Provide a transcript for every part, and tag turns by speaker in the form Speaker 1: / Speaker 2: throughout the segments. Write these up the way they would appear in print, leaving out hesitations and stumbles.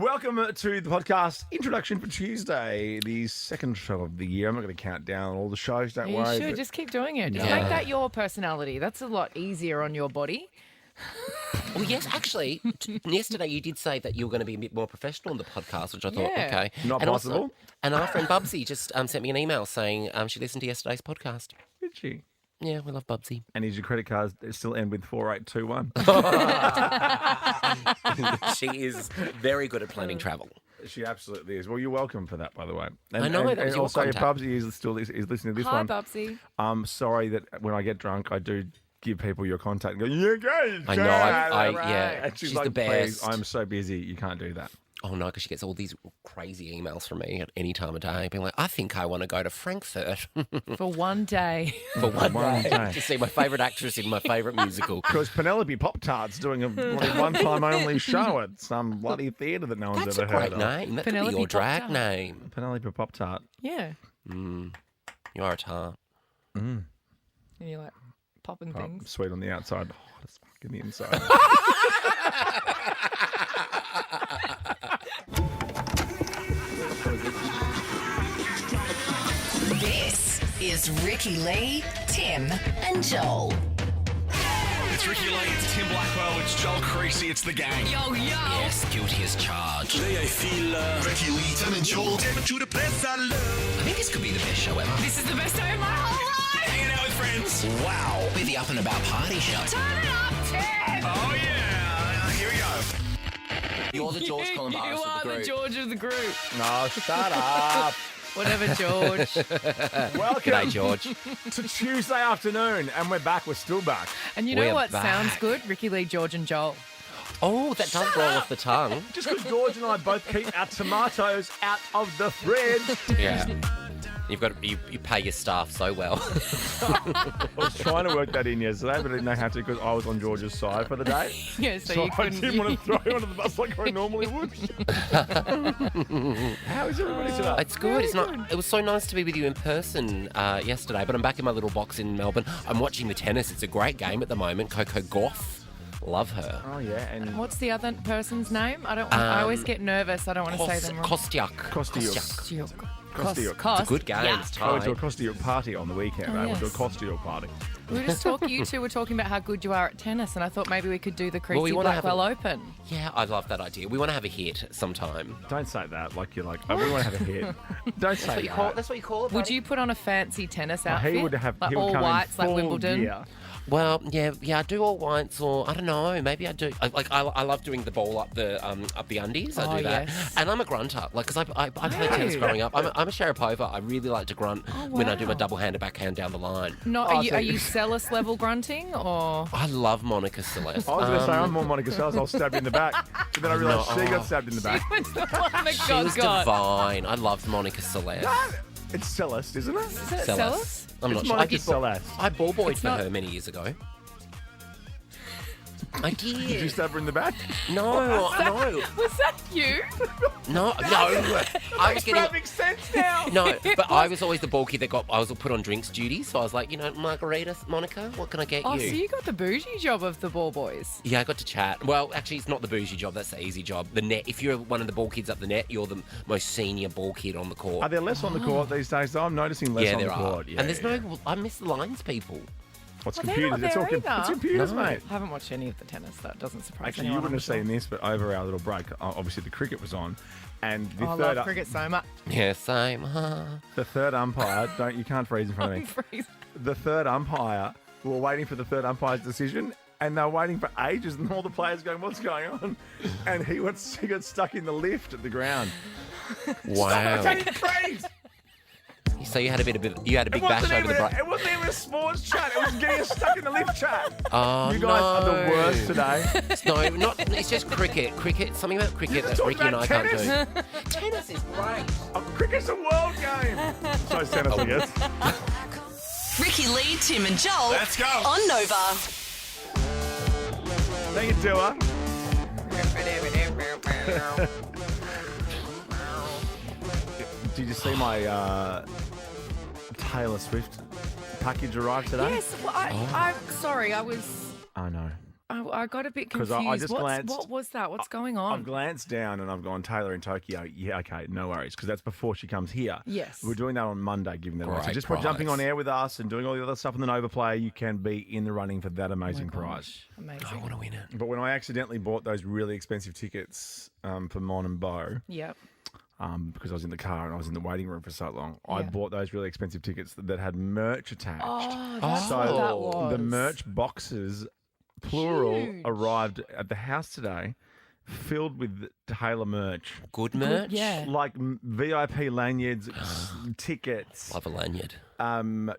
Speaker 1: Welcome to the podcast introduction for Tuesday, the second show of the year. I'm not going to count down all the shows, don't worry.
Speaker 2: You should. Just keep doing it. Just make that your personality. That's a lot easier on your body.
Speaker 3: Well, yes, actually, yesterday you did say that you were going to be a bit more professional on the podcast, which I thought, okay.
Speaker 1: Not possible.
Speaker 3: Also, and our friend Bubsy just sent me an email saying she listened to yesterday's podcast.
Speaker 1: Did she?
Speaker 3: Yeah, we love Bubsy.
Speaker 1: And is your credit card still end with 4821?
Speaker 3: She is very good at planning travel.
Speaker 1: She absolutely is. Well, you're welcome for that, by the way.
Speaker 3: I know, that was your
Speaker 1: also, if
Speaker 3: contact.
Speaker 1: Bubsy is listening to this
Speaker 2: Hi,
Speaker 1: one,
Speaker 2: Bubsy.
Speaker 1: I'm sorry that when I get drunk, I do give people your contact and go, yeah, guys.
Speaker 3: I know, yeah,
Speaker 1: And
Speaker 3: she's
Speaker 1: like,
Speaker 3: the best.
Speaker 1: Please, I'm so busy, you can't do that.
Speaker 3: Oh, no, because she gets all these crazy emails from me at any time of day, being like, I think I want to go to Frankfurt
Speaker 2: For one day.
Speaker 3: for one
Speaker 1: One
Speaker 3: day
Speaker 1: day.
Speaker 3: to see my favourite actress in my favourite musical.
Speaker 1: Because Penelope Pop-Tart's doing a one-time only show at some bloody theatre that no one's
Speaker 3: That's
Speaker 1: ever
Speaker 3: a
Speaker 1: heard
Speaker 3: great
Speaker 1: of.
Speaker 3: name. That
Speaker 2: Penelope
Speaker 3: could be your drag
Speaker 2: Pop-Tart.
Speaker 3: name.
Speaker 1: Penelope Pop-Tart.
Speaker 2: Yeah.
Speaker 3: You are a tart.
Speaker 2: And you're like popping things.
Speaker 1: Sweet on the outside, hot as fuck in the inside.
Speaker 4: This is Ricki Lee, Tim, and Joel.
Speaker 5: It's Ricki Lee, it's Tim Blackwell, it's Joel Creasy, it's the gang.
Speaker 4: Yo, yo.
Speaker 3: Yes, guilty as charged.
Speaker 5: Today I feel Ricki Lee, Tim and Joel, David to the place I love.
Speaker 3: I think this could be the best show ever.
Speaker 4: This is the best day of my whole life.
Speaker 5: Hanging out with friends.
Speaker 3: Wow. We're the up and about party show.
Speaker 4: Turn it up, Tim.
Speaker 5: Oh yeah, here we go.
Speaker 3: You're the George Colin
Speaker 2: You
Speaker 3: Barris
Speaker 2: are
Speaker 3: of the
Speaker 2: the
Speaker 3: group.
Speaker 2: George of the group.
Speaker 1: No, shut up.
Speaker 2: Whatever, George.
Speaker 1: Welcome
Speaker 3: G'day, George.
Speaker 1: to Tuesday afternoon, and we're back. We're still back.
Speaker 2: And you
Speaker 3: We're
Speaker 2: know what
Speaker 3: back.
Speaker 2: sounds good? Ricki Lee, George, and Joel.
Speaker 3: Oh, that does roll off the tongue.
Speaker 1: Just because George and I both keep our tomatoes out of the fridge.
Speaker 3: Yeah. You pay your staff so well.
Speaker 1: I was trying to work that in yesterday, but I didn't know how to because I was on George's side for the day.
Speaker 2: Yeah, so,
Speaker 1: So
Speaker 2: you
Speaker 1: I
Speaker 2: couldn't.
Speaker 1: didn't want to throw you under the bus like I normally would. How is everybody today?
Speaker 3: It's good. It's not. It was so nice to be with you in person yesterday, but I'm back in my little box in Melbourne. I'm watching the tennis. It's a great game at the moment. Coco Gauff. Love her.
Speaker 1: Oh, yeah. And
Speaker 2: What's the other person's name? I always get nervous. I don't want to say them wrong.
Speaker 3: Kostyuk.
Speaker 1: Kostyuk.
Speaker 2: Kostyuk.
Speaker 1: Kostyuk.
Speaker 3: It's a good game.
Speaker 2: Yeah.
Speaker 3: It's
Speaker 1: I went to a
Speaker 3: tied.
Speaker 1: Kostyuk party on the weekend.
Speaker 2: Oh,
Speaker 1: I went to a
Speaker 2: yes.
Speaker 1: Kostyuk party.
Speaker 2: We were just talking, you two were talking about how good you are at tennis, and I thought maybe we could do the Creasy
Speaker 3: we wanna have
Speaker 2: Blackwell Open.
Speaker 3: Yeah, I love that idea. We want to have a hit sometime.
Speaker 1: Don't say that like you're like, oh, we want to have a hit. Don't say that.
Speaker 3: That's what you call it.
Speaker 2: Would you put on a fancy tennis
Speaker 1: Well,
Speaker 2: outfit?
Speaker 1: he would have
Speaker 2: like
Speaker 1: he would
Speaker 2: all
Speaker 1: come
Speaker 2: whites,
Speaker 1: in
Speaker 2: like
Speaker 1: full
Speaker 2: Wimbledon?
Speaker 1: gear.
Speaker 3: Well, yeah, I do all whites, or I don't know. Maybe I do. I love doing the ball up the undies. I
Speaker 2: Oh,
Speaker 3: do that,
Speaker 2: yes.
Speaker 3: and I'm a grunter. Like, because I played tennis growing up. I'm a Sharapova. I really like to grunt when I do my
Speaker 2: wow.
Speaker 3: double-handed backhand down the line.
Speaker 2: No,
Speaker 1: Oh,
Speaker 2: are you,
Speaker 1: so
Speaker 2: are
Speaker 1: you-
Speaker 2: you Celis level grunting or?
Speaker 3: I love Monica Celeste.
Speaker 1: I was going to say, I'm more Monica Seles. I'll stab you in the back. But then I realised she got stabbed in the back.
Speaker 2: She was the one that
Speaker 3: She
Speaker 2: got
Speaker 3: was
Speaker 2: got.
Speaker 3: divine. I loved Monica Celeste.
Speaker 1: It's Celeste, isn't it?
Speaker 2: Is it
Speaker 3: Celeste.
Speaker 2: Celis?
Speaker 3: I'm
Speaker 1: It's
Speaker 3: not sure.
Speaker 1: Monica Celeste.
Speaker 3: I ball boyed for
Speaker 2: not-
Speaker 3: her many years ago. I
Speaker 1: Did you
Speaker 3: did.
Speaker 1: stab her in the back?
Speaker 3: No.
Speaker 2: Was that you?
Speaker 3: No. I was getting.
Speaker 1: Makes sense now.
Speaker 3: No, but I was always the ball kid that I was put on drinks duty, so I was like, Margarita, Monica, what can I get
Speaker 2: Oh,
Speaker 3: you?
Speaker 2: so you got the bougie job of the ball boys.
Speaker 3: Yeah, I got to chat. Well, actually, it's not the bougie job. That's the easy job. The net. If you're one of the ball kids up the net, you're the most senior ball kid on the court.
Speaker 1: Are there less on the court these days, though? I'm noticing less
Speaker 3: yeah,
Speaker 1: on
Speaker 3: there
Speaker 1: the
Speaker 3: are.
Speaker 1: court. Yeah,
Speaker 3: and there's
Speaker 1: yeah.
Speaker 3: no. I miss the lines people.
Speaker 1: What's
Speaker 2: Well, they're
Speaker 1: computers?
Speaker 2: not
Speaker 1: It's all
Speaker 2: there either.
Speaker 1: it's computers,
Speaker 3: No.
Speaker 1: mate.
Speaker 2: I haven't watched any of the tennis. That doesn't surprise
Speaker 1: Actually, you
Speaker 2: anyone.
Speaker 1: wouldn't have
Speaker 2: I'm
Speaker 1: seen this, but over our little break, obviously the cricket was on, and the
Speaker 2: sure. Oh, I
Speaker 1: third
Speaker 2: love cricket so much.
Speaker 3: Yeah, same.
Speaker 1: the third umpire, you can't freeze in front of me.
Speaker 2: Freeze.
Speaker 1: The third umpire, we were waiting for the third umpire's decision, and they were waiting for ages, and all the players going, "What's going on?" And he got stuck in the lift at the ground.
Speaker 3: Wow.
Speaker 1: Take a freeze!
Speaker 3: So you had a big bash over the break.
Speaker 1: It wasn't even a sports chat. It was getting us stuck in the lift chat.
Speaker 3: Oh,
Speaker 1: You guys are the
Speaker 3: no.
Speaker 1: worst today.
Speaker 3: No, not. It's just cricket. Cricket. Something about cricket that
Speaker 1: talking
Speaker 3: Ricki and I
Speaker 1: about
Speaker 3: can't do.
Speaker 1: tennis?
Speaker 3: Tennis is great.
Speaker 1: Cricket's a world game. So is tennis, I guess.
Speaker 4: Ricki Lee, Tim, and Joel.
Speaker 5: Let's go.
Speaker 4: On Nova.
Speaker 1: Thank you, Dua. Did you see my Taylor Swift package arrive today?
Speaker 2: Yes. Well, I'm sorry. I was.
Speaker 1: I know.
Speaker 2: I got a bit
Speaker 1: 'Cause
Speaker 2: confused.
Speaker 1: I just glanced-
Speaker 2: What was that? What's going
Speaker 1: I've
Speaker 2: on?
Speaker 1: glanced down and I've gone, Taylor in Tokyo. Yeah, okay, no worries, because that's before she comes here.
Speaker 2: Yes.
Speaker 1: We're doing that on Monday, giving that away. So
Speaker 3: Great
Speaker 1: just by jumping
Speaker 3: prize.
Speaker 1: on air with us and doing all the other stuff on the Nova Player, you can be in the running for that amazing prize.
Speaker 2: Amazing.
Speaker 3: I want to win it.
Speaker 1: But when I accidentally bought those really expensive tickets for Mon and Bo,
Speaker 2: Yep.
Speaker 1: because I was in the car and I was in the waiting room for so long, I
Speaker 2: Yeah.
Speaker 1: bought those really expensive tickets that had merch attached.
Speaker 2: Oh, that's
Speaker 1: So
Speaker 2: what that was.
Speaker 1: the merch boxes, plural,
Speaker 2: Huge.
Speaker 1: arrived at the house today, filled with Taylor merch.
Speaker 3: Good merch?
Speaker 2: Yeah.
Speaker 1: Like VIP lanyards, tickets,
Speaker 3: Love a lanyard.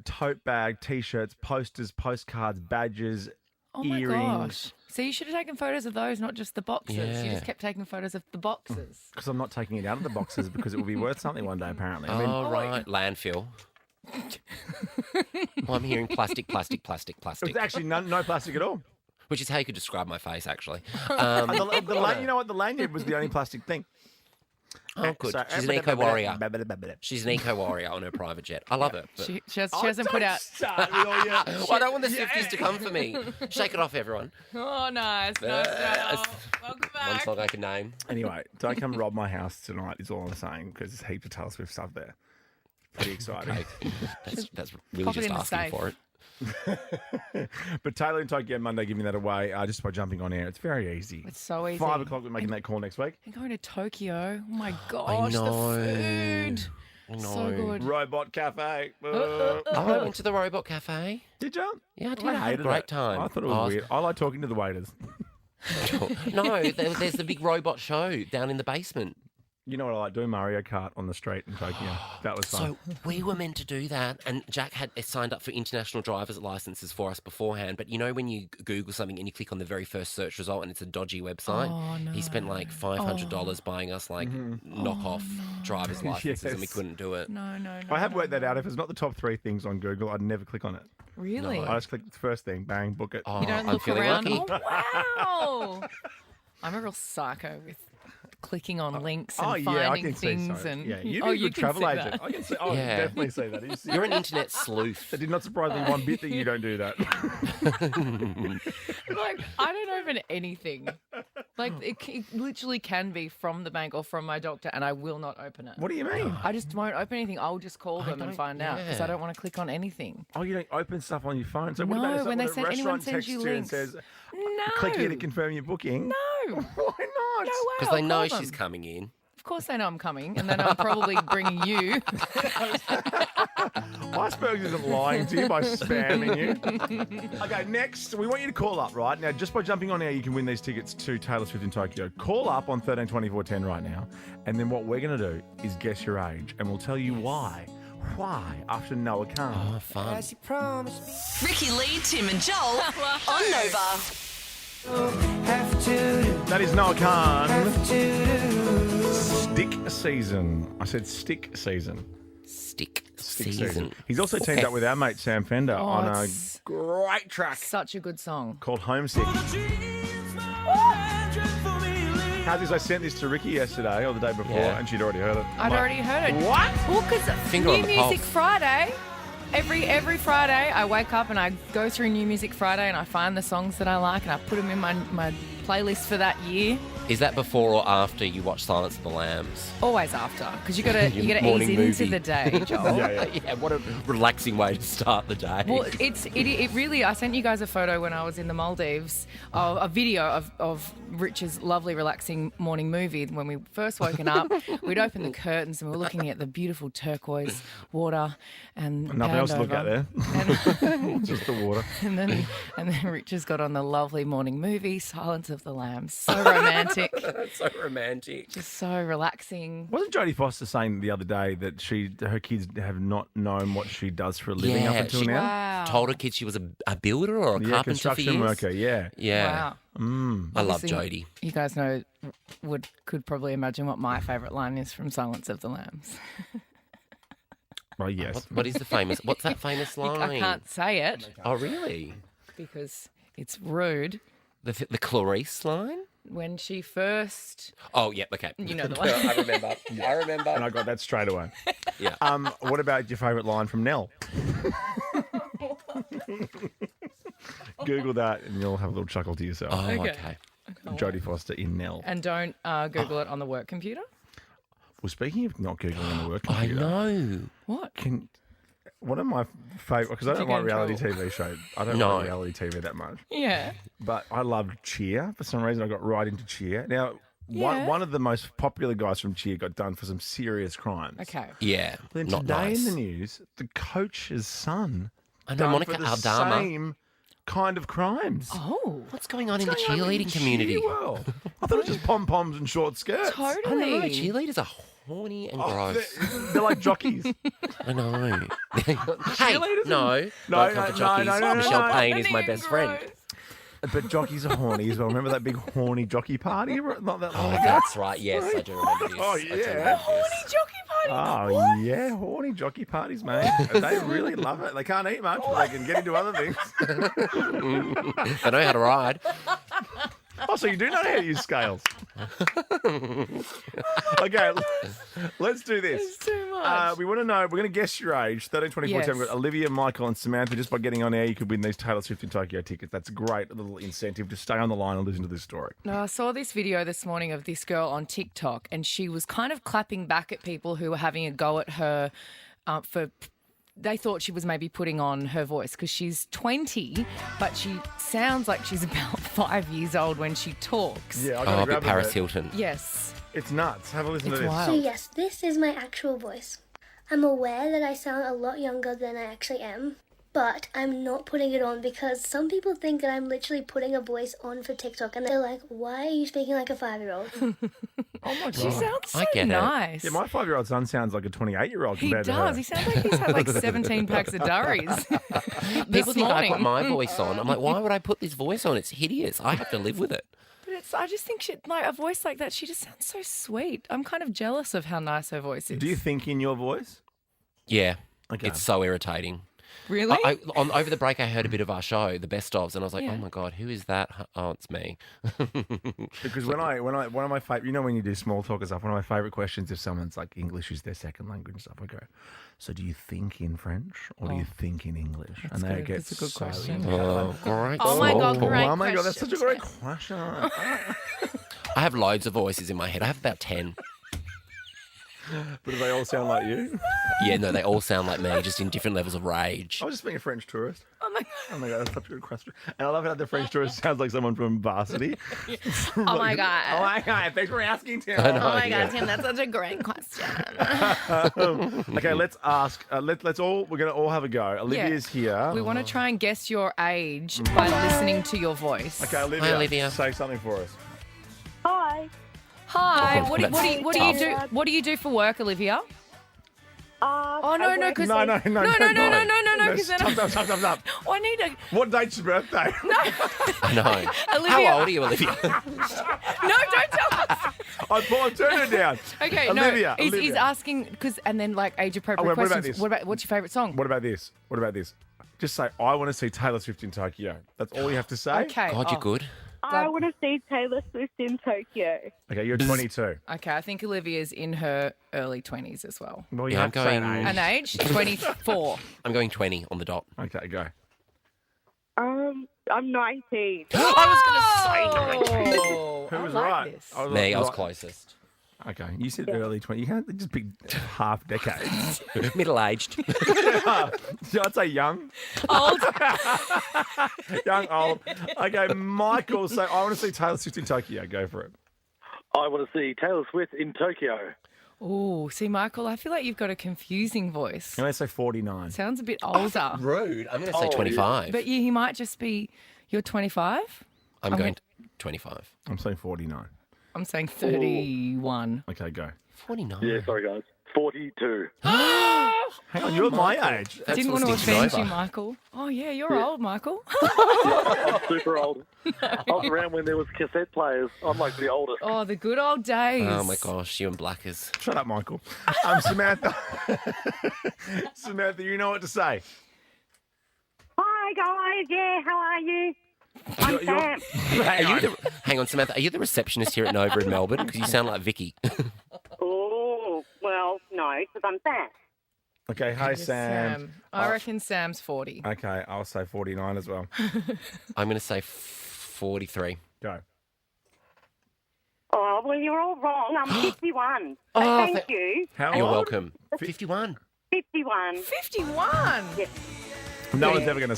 Speaker 1: tote bag, T-shirts, posters, postcards, badges,
Speaker 2: Oh my
Speaker 1: earrings.
Speaker 2: gosh. So you should have taken photos of those, not just the boxes. You
Speaker 3: Yeah.
Speaker 2: just kept taking photos of the boxes.
Speaker 1: Because I'm not taking it out of the boxes because it will be worth something one day, apparently. I mean,
Speaker 3: Oh, right. Landfill. Well, I'm hearing plastic, plastic, plastic, plastic.
Speaker 1: it's actually no plastic at all.
Speaker 3: Which is how you could describe my face, actually.
Speaker 1: You know what? The lanyard was the only plastic thing.
Speaker 3: Oh, good.
Speaker 1: So-
Speaker 3: She's an eco warrior. She's an eco warrior on her private jet. I love it. But...
Speaker 2: She hasn't put out.
Speaker 1: Start with all your-
Speaker 3: Well, I don't want the 50s to come for me. Shake it off, everyone.
Speaker 2: Oh, nice.
Speaker 3: Nice.
Speaker 2: Welcome
Speaker 3: One
Speaker 2: back.
Speaker 3: song I can name.
Speaker 1: Anyway, don't come rob my house tonight is all I'm saying, because there's heaps of Taylor Swift stuff there. Pretty exciting.
Speaker 3: That's really
Speaker 2: Pop it
Speaker 3: just
Speaker 2: in the
Speaker 3: asking
Speaker 2: safe.
Speaker 3: for it.
Speaker 1: But Taylor in Tokyo Monday giving that away just by jumping on air. It's very easy.
Speaker 2: It's so easy.
Speaker 1: 5 o'clock, we're making that call next week.
Speaker 2: I'm going to Tokyo. Oh my gosh,
Speaker 3: know.
Speaker 2: the food.
Speaker 3: I
Speaker 2: So
Speaker 3: know.
Speaker 2: good.
Speaker 1: Robot Cafe.
Speaker 3: Oh, I went to the Robot Cafe.
Speaker 1: Did you?
Speaker 3: Yeah, I did.
Speaker 1: I
Speaker 3: I had a
Speaker 1: hated
Speaker 3: great
Speaker 1: it.
Speaker 3: time.
Speaker 1: I thought it was weird. I like talking to the waiters.
Speaker 3: No, there's the big robot show down in the basement.
Speaker 1: You know what I like doing? Mario Kart on the street in Tokyo. That was fun.
Speaker 3: So we were meant to do that, and Jack had signed up for international driver's licenses for us beforehand. But you know when you Google something and you click on the very first search result and it's a dodgy website?
Speaker 2: Oh, no.
Speaker 3: He spent like $500 buying us like knockoff driver's licenses, and we
Speaker 1: Yes.
Speaker 3: couldn't do it.
Speaker 2: No.
Speaker 1: I have worked that out. If it's not the top 3 things on Google, I'd never click on it.
Speaker 2: Really?
Speaker 1: I just click the first thing, bang, book it.
Speaker 3: Oh,
Speaker 2: You don't
Speaker 3: I'm
Speaker 2: look
Speaker 3: feeling
Speaker 2: around.
Speaker 3: lucky.
Speaker 2: Oh, wow. I'm a real psycho with clicking on links and
Speaker 1: I
Speaker 2: finding
Speaker 1: can
Speaker 2: things.
Speaker 1: see so.
Speaker 2: And
Speaker 1: Yeah, you'd be
Speaker 2: oh,
Speaker 1: a
Speaker 2: you
Speaker 1: good
Speaker 2: can
Speaker 1: travel
Speaker 2: see
Speaker 1: agent.
Speaker 2: that.
Speaker 1: I can see. I
Speaker 3: Yeah.
Speaker 1: definitely see that. You see-
Speaker 3: You're an internet sleuth.
Speaker 1: It did not surprise me one bit that you don't do that.
Speaker 2: Like, I don't open anything. Like, it literally can be from the bank or from my doctor, and I will not open it.
Speaker 1: What do you mean?
Speaker 2: I just won't open anything. I'll just call them and
Speaker 3: don't-
Speaker 2: find out because I
Speaker 3: yeah.
Speaker 2: don't want to click on anything.
Speaker 1: Oh, you don't open stuff on your phone. So what
Speaker 2: No,
Speaker 1: about if
Speaker 2: when they
Speaker 1: someone at a
Speaker 2: send- anyone
Speaker 1: restaurant
Speaker 2: sends
Speaker 1: texts
Speaker 2: you
Speaker 1: you and
Speaker 2: links.
Speaker 1: says,
Speaker 2: No.
Speaker 1: "Click here to confirm your booking"?
Speaker 2: No.
Speaker 1: Why not?
Speaker 2: No way.
Speaker 3: Because they
Speaker 2: I'll
Speaker 3: know
Speaker 2: call
Speaker 3: she's
Speaker 2: them.
Speaker 3: coming in.
Speaker 2: Of course they know I'm coming, and then I'm probably bringing you.
Speaker 1: Icebergs isn't lying to you by spamming you. Okay, next, we want you to call up, right? Now, just by jumping on air, you can win these tickets to Taylor Swift in Tokyo. Call up on 13 24 10 right now, and then what we're going to do is guess your age, and we'll tell you why. Why? After Noah Khan.
Speaker 3: Oh, fun.
Speaker 4: Ricky Lee, Tim and Joel on Nova.
Speaker 1: That is Noah Khan. Stick season. I said stick season.
Speaker 3: Stick
Speaker 1: Stick
Speaker 3: season.
Speaker 1: He's also teamed up with our mate Sam Fender on a
Speaker 2: it's
Speaker 1: great track
Speaker 2: such a good song.
Speaker 1: called Homesick. How's this? I sent this to Ricki yesterday or the day before,
Speaker 3: Yeah.
Speaker 1: and she'd already heard it.
Speaker 2: I'd already heard it.
Speaker 1: What?
Speaker 2: Well, because
Speaker 3: Finger
Speaker 2: New
Speaker 3: on the
Speaker 2: Music
Speaker 3: pulse.
Speaker 2: Friday, every Friday I wake up and I go through New Music Friday and I find the songs that I like and I put them in my playlist for that year.
Speaker 3: Is that before or after you watch Silence of the Lambs?
Speaker 2: Always after, because you gotta
Speaker 3: Your
Speaker 2: ease
Speaker 3: morning
Speaker 2: into
Speaker 3: movie.
Speaker 2: the day, Joel.
Speaker 3: Yeah, what a relaxing way to start the day.
Speaker 2: Well, it really. I sent you guys a photo when I was in the Maldives, of a video of Rich's lovely, relaxing morning movie. When we first woken up, we'd opened the curtains and we were looking at the beautiful turquoise water and
Speaker 1: Nothing else to look at
Speaker 2: over.
Speaker 1: there. Just the water.
Speaker 2: And then Rich has got on the lovely morning movie, Silence of the Lambs. So romantic,
Speaker 3: That's so romantic.
Speaker 2: just so relaxing.
Speaker 1: Wasn't Jodie Foster saying the other day that her kids have not known what she does for a living up
Speaker 3: Yeah,
Speaker 1: until
Speaker 3: she-
Speaker 1: now?
Speaker 2: Wow.
Speaker 3: Told her kids she was a builder or a
Speaker 1: Yeah,
Speaker 3: carpenter for
Speaker 1: construction
Speaker 3: years.
Speaker 1: worker, yeah.
Speaker 3: Yeah.
Speaker 2: Wow.
Speaker 3: I love
Speaker 2: Obviously,
Speaker 3: Jodie.
Speaker 2: You guys know, could probably imagine what my favourite line is from Silence of the Lambs.
Speaker 1: Well, yes.
Speaker 3: What is the famous? What's that famous line?
Speaker 2: I can't say it
Speaker 3: Oh, really?
Speaker 2: because it's rude.
Speaker 3: The Clarice line?
Speaker 2: When she first,
Speaker 3: Oh, yeah. Okay.
Speaker 2: you know the one.
Speaker 3: I remember. I
Speaker 1: And
Speaker 3: remember.
Speaker 1: I got that straight away.
Speaker 3: Yeah.
Speaker 1: What about your favourite line from Nell? Google that and you'll have a little chuckle to yourself.
Speaker 3: Oh,
Speaker 2: Okay.
Speaker 3: okay.
Speaker 1: Jodie Foster in Nell.
Speaker 2: And don't Google it on the work computer.
Speaker 1: Well, speaking of not Googling on the work
Speaker 3: I
Speaker 1: computer,
Speaker 3: know.
Speaker 2: What?
Speaker 1: one of my favourite, because I
Speaker 2: Did you
Speaker 1: don't
Speaker 2: get
Speaker 1: like
Speaker 2: in
Speaker 1: reality
Speaker 2: trouble?
Speaker 1: TV shows. I don't
Speaker 3: No.
Speaker 1: like reality TV that much.
Speaker 2: Yeah.
Speaker 1: But I loved Cheer. For some reason, I got right into Cheer. Now,
Speaker 2: Yeah.
Speaker 1: one of the most popular guys from Cheer got done for some serious crimes.
Speaker 2: Okay.
Speaker 3: Yeah.
Speaker 1: Then
Speaker 3: not
Speaker 1: today
Speaker 3: nice.
Speaker 1: in the news, the coach's son
Speaker 3: I know,
Speaker 1: done
Speaker 3: Monica
Speaker 1: for the
Speaker 3: Aldama.
Speaker 1: same kind of crimes.
Speaker 2: Oh,
Speaker 3: What's going on in the
Speaker 1: What's going on in
Speaker 3: cheerleading community?
Speaker 1: cheer world? I thought it was just pom-poms and short skirts.
Speaker 3: I know.
Speaker 2: totally.
Speaker 3: Cheerleaders are horny and
Speaker 1: Oh,
Speaker 3: gross.
Speaker 1: they're like jockeys.
Speaker 3: I know. hey,
Speaker 1: Cheerleaders?
Speaker 3: no.
Speaker 1: No,
Speaker 3: Don't come
Speaker 1: no,
Speaker 3: for jockeys.
Speaker 1: no, no, no,
Speaker 3: Michelle
Speaker 1: no.
Speaker 3: Payne is my best friend.
Speaker 1: But jockeys are horny as well. Remember that big horny jockey party not that long
Speaker 3: Oh,
Speaker 1: ago?
Speaker 3: that's right. Yes, I do remember this.
Speaker 1: Oh,
Speaker 3: I do
Speaker 1: yeah.
Speaker 3: remember this.
Speaker 2: Horny jockey party.
Speaker 1: Oh, yeah, horny jockey parties, mate. They really love it. They can't eat much, but they can get into other things.
Speaker 3: I know how to ride.
Speaker 1: Oh, so you do know how to use scales. Okay, let's do this.
Speaker 2: It's too much.
Speaker 1: We want to know, we're going to guess your age. 13, 24,
Speaker 2: Yes.
Speaker 1: 10. We've got Olivia, Michael, and Samantha. Just by getting on air, you could win these Taylor Swift in Tokyo tickets. That's a great little incentive to stay on the line and listen to this story.
Speaker 2: No, I saw this video this morning of this girl on TikTok, and she was kind of clapping back at people who were having a go at her for. They thought she was maybe putting on her voice because she's 20, but she sounds like she's about 5 years old when she talks.
Speaker 1: Yeah, I
Speaker 3: Oh,
Speaker 1: got
Speaker 3: a
Speaker 1: to
Speaker 3: bit
Speaker 1: grab
Speaker 3: Paris
Speaker 1: it.
Speaker 3: Hilton.
Speaker 2: Yes.
Speaker 1: It's nuts. Have a listen
Speaker 2: It's
Speaker 1: to this.
Speaker 2: wild.
Speaker 6: So yes, this is my actual voice. I'm aware that I sound a lot younger than I actually am, but I'm not putting it on because some people think that I'm literally putting a voice on for TikTok and they're like, why are you speaking like a 5-year-old?
Speaker 1: Oh, my
Speaker 2: She
Speaker 1: God.
Speaker 2: sounds so
Speaker 3: I get it.
Speaker 2: nice.
Speaker 1: Yeah, my 5-year-old son sounds like a 28-year-old
Speaker 2: He
Speaker 1: compared to her.
Speaker 2: does. He sounds like he's had like 17 packs of durries.
Speaker 3: People think I
Speaker 2: morning.
Speaker 3: put my voice on. I'm like, why would I put this voice on? It's hideous. I have to live with it.
Speaker 2: But I just think like a voice like that, she just sounds so sweet. I'm kind of jealous of how nice her voice is.
Speaker 1: Do you think in your voice?
Speaker 3: Yeah.
Speaker 1: Okay.
Speaker 3: It's so irritating.
Speaker 2: Really?
Speaker 3: Over the break, I heard a bit of our show, the best ofs, and I was like,
Speaker 2: Yeah.
Speaker 3: oh my God, who is that? Oh, it's me.
Speaker 1: Because when I one of my favorite, when you do small talk and stuff, one of my favorite questions if someone's like English is their second language and stuff, I go, so do you think in French or do you think in English? And they
Speaker 2: good.
Speaker 1: get
Speaker 2: That's a good
Speaker 1: so
Speaker 2: question.
Speaker 1: into it.
Speaker 3: Oh, great.
Speaker 2: Oh my God,
Speaker 3: small
Speaker 2: great
Speaker 3: talk.
Speaker 1: Oh my God, that's such a great
Speaker 2: question.
Speaker 1: question.
Speaker 3: I have loads of voices in my head. I have about 10.
Speaker 1: But do they all sound like you?
Speaker 3: Yeah, no, they all sound like me, just in different levels of rage.
Speaker 1: I was just being a French tourist.
Speaker 2: Oh my God.
Speaker 1: Oh my God, that's such a good question. And I love how the French tourist sounds like someone from Varsity.
Speaker 2: Oh my God.
Speaker 1: Oh my God, thanks for asking, Tim.
Speaker 3: I know.
Speaker 2: Oh my
Speaker 3: yeah.
Speaker 2: God, Tim, that's such a great question.
Speaker 1: Okay, let's ask. Let's all. We're gonna all have a go. Olivia's here.
Speaker 2: We want to try and guess your age by listening to your voice.
Speaker 1: Okay, Olivia.
Speaker 3: Hi, Olivia.
Speaker 1: Say something for us.
Speaker 7: Hi.
Speaker 2: Hi.
Speaker 3: Oh,
Speaker 2: What do
Speaker 3: that's
Speaker 2: you do?
Speaker 7: tough.
Speaker 2: What do you do for work, Olivia? Oh no,
Speaker 7: I
Speaker 2: no,
Speaker 7: work-
Speaker 2: because
Speaker 1: No.
Speaker 2: no, because then
Speaker 1: Stop.
Speaker 2: I need to.
Speaker 1: What date's your birthday?
Speaker 3: I know.
Speaker 2: Olivia.
Speaker 3: How old are you, Olivia?
Speaker 2: No, don't tell us.
Speaker 1: I turn it down.
Speaker 2: Okay,
Speaker 1: Olivia.
Speaker 2: no, he's
Speaker 1: Olivia.
Speaker 2: asking because and then like age appropriate
Speaker 1: what about
Speaker 2: questions.
Speaker 1: this?
Speaker 2: What's your favorite song?
Speaker 1: What about this? Just say, I want to see Taylor Swift in Tokyo. That's all you have to say?
Speaker 2: Okay.
Speaker 3: God, you're good.
Speaker 7: I want to see Taylor Swift in Tokyo.
Speaker 1: Okay, you're 22.
Speaker 2: Okay, I think Olivia's in her early 20s as well.
Speaker 1: Well, you
Speaker 3: Yeah,
Speaker 1: have
Speaker 3: I'm
Speaker 1: to say
Speaker 3: going-
Speaker 1: an age.
Speaker 2: An age? 24.
Speaker 3: I'm going 20 on the dot.
Speaker 1: Okay, go.
Speaker 7: I'm 19.
Speaker 2: I was going to say
Speaker 1: Who was right?
Speaker 3: Me, I was
Speaker 1: right.
Speaker 3: closest.
Speaker 1: Okay, you said early 20. You can't just pick half decades.
Speaker 3: Middle-aged.
Speaker 1: I'd say young.
Speaker 2: Old.
Speaker 1: Young, old. Okay, Michael, say, I want to see Taylor Swift in Tokyo. Go for it.
Speaker 8: I want to see Taylor Swift in Tokyo.
Speaker 2: Oh, see, Michael, I feel like you've got a confusing voice.
Speaker 1: I'm going to say 49.
Speaker 2: Sounds a bit older.
Speaker 3: Rude. I'm going to say 25.
Speaker 2: But he might just be, you're 25?
Speaker 3: I'm going 25.
Speaker 1: I'm saying 49.
Speaker 2: I'm saying 31.
Speaker 1: Okay, go.
Speaker 3: 49.
Speaker 8: Yeah, sorry guys. 42.
Speaker 1: Hang on, you're my age.
Speaker 3: That's
Speaker 2: Didn't
Speaker 3: what
Speaker 2: want to
Speaker 3: stinks
Speaker 2: offend
Speaker 3: over.
Speaker 2: you, Michael. Oh, yeah, you're old, Michael.
Speaker 8: I'm super old. I was around when there was cassette players. I'm like the oldest.
Speaker 2: Oh, the good old days.
Speaker 3: Oh my gosh, you and Blackers.
Speaker 1: Shut up, Michael. Samantha. Samantha, you know what to say.
Speaker 7: Hi, guys. Yeah, how are you? I'm
Speaker 1: You're-
Speaker 7: Sam.
Speaker 3: Hang on, Samantha. Are you the receptionist here at Nova in Melbourne? Because you sound like Vicky.
Speaker 7: Oh, well, no, because I'm Sam.
Speaker 1: Okay, hey, Sam.
Speaker 2: I reckon Sam's 40.
Speaker 1: Okay, I'll say 49 as well.
Speaker 3: I'm going to say 43.
Speaker 1: Go.
Speaker 7: Oh, well, you're all wrong. I'm 51.
Speaker 3: Oh,
Speaker 7: Thank you.
Speaker 1: How
Speaker 3: You're
Speaker 1: old?
Speaker 3: welcome. 51.
Speaker 7: 51.
Speaker 2: 51?
Speaker 7: Yes.
Speaker 1: No one was ever going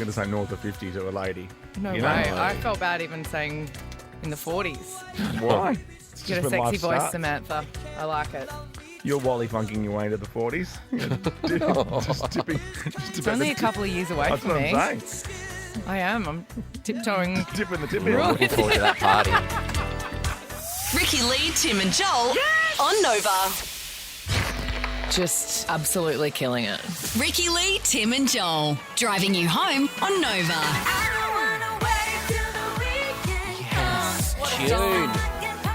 Speaker 1: to say north of 50 to a lady.
Speaker 2: No
Speaker 1: You
Speaker 2: way.
Speaker 1: know?
Speaker 2: I felt bad even saying in the 40s.
Speaker 1: Why? It's
Speaker 2: You got a
Speaker 1: just when
Speaker 2: sexy
Speaker 1: life
Speaker 2: voice,
Speaker 1: starts.
Speaker 2: Samantha. I like it.
Speaker 1: You're Wally funking your way into the 40s. Just tipping.
Speaker 2: It's only a couple of years away
Speaker 1: That's
Speaker 2: from
Speaker 1: what
Speaker 2: me.
Speaker 1: I'm saying.
Speaker 2: I am. I'm tiptoeing.
Speaker 1: Tipping the tip in.
Speaker 2: Right.
Speaker 3: Looking forward to that party.
Speaker 4: Ricky Lee, Tim and Joel on Nova.
Speaker 2: Just absolutely killing it.
Speaker 4: Ricky Lee, Tim and Joel. Driving you home on Nova.
Speaker 3: Tune.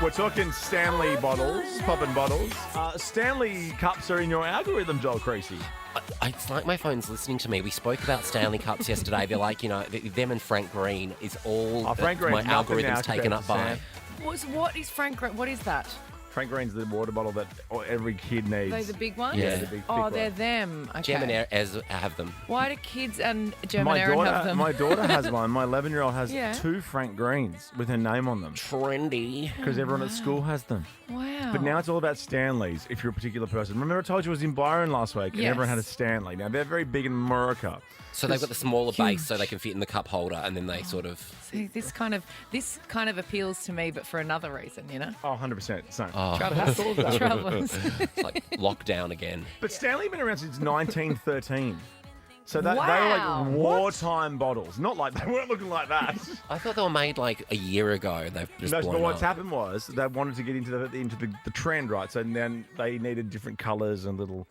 Speaker 1: We're talking Stanley bottles, popping bottles. Stanley cups are in your algorithm, Joel Creasy.
Speaker 3: It's like my phone's listening to me. We spoke about Stanley Cups yesterday. They're like, them and Frank Green is all
Speaker 1: Frank
Speaker 3: that my
Speaker 1: Green's nothing now
Speaker 3: algorithm's taken
Speaker 1: compared
Speaker 3: up
Speaker 1: to
Speaker 3: by.
Speaker 1: Sam.
Speaker 2: What is Frank? What is that?
Speaker 1: Frank Green's the water bottle that every kid needs.
Speaker 2: Are they the big ones?
Speaker 3: Yeah.
Speaker 1: The big, thick
Speaker 2: Oh, they're
Speaker 1: one.
Speaker 2: them. Okay.
Speaker 3: Gem and Ez have them.
Speaker 2: Why do kids and Gem
Speaker 1: My
Speaker 2: and Aaron have them?
Speaker 1: daughter has one. My 11-year-old has
Speaker 2: Yeah.
Speaker 1: 2 Frank Greens with her name on them
Speaker 3: Trendy.
Speaker 1: because everyone at school has them.
Speaker 2: Wow.
Speaker 1: But now it's all about Stanleys if you're a particular person. Remember I told you I was in Byron last week and
Speaker 2: Yes.
Speaker 1: everyone had a Stanley. Now they're very big in America.
Speaker 3: So they've got the smaller base so they can fit in the cup holder, and then they sort of...
Speaker 2: See, this kind of appeals to me, but for another reason, you know.
Speaker 1: Oh, 100%. Same.
Speaker 2: Troubles. Troubles.
Speaker 3: It's like lockdown again.
Speaker 1: But Stanley have been around since 1913. So that they were
Speaker 2: Wow.
Speaker 1: like wartime bottles. Not like they weren't looking like that.
Speaker 3: I thought they were made like a year ago. They've just
Speaker 1: No,
Speaker 3: blown
Speaker 1: but what's
Speaker 3: up.
Speaker 1: happened was they wanted to get into the trend, right? So then they needed different colours and little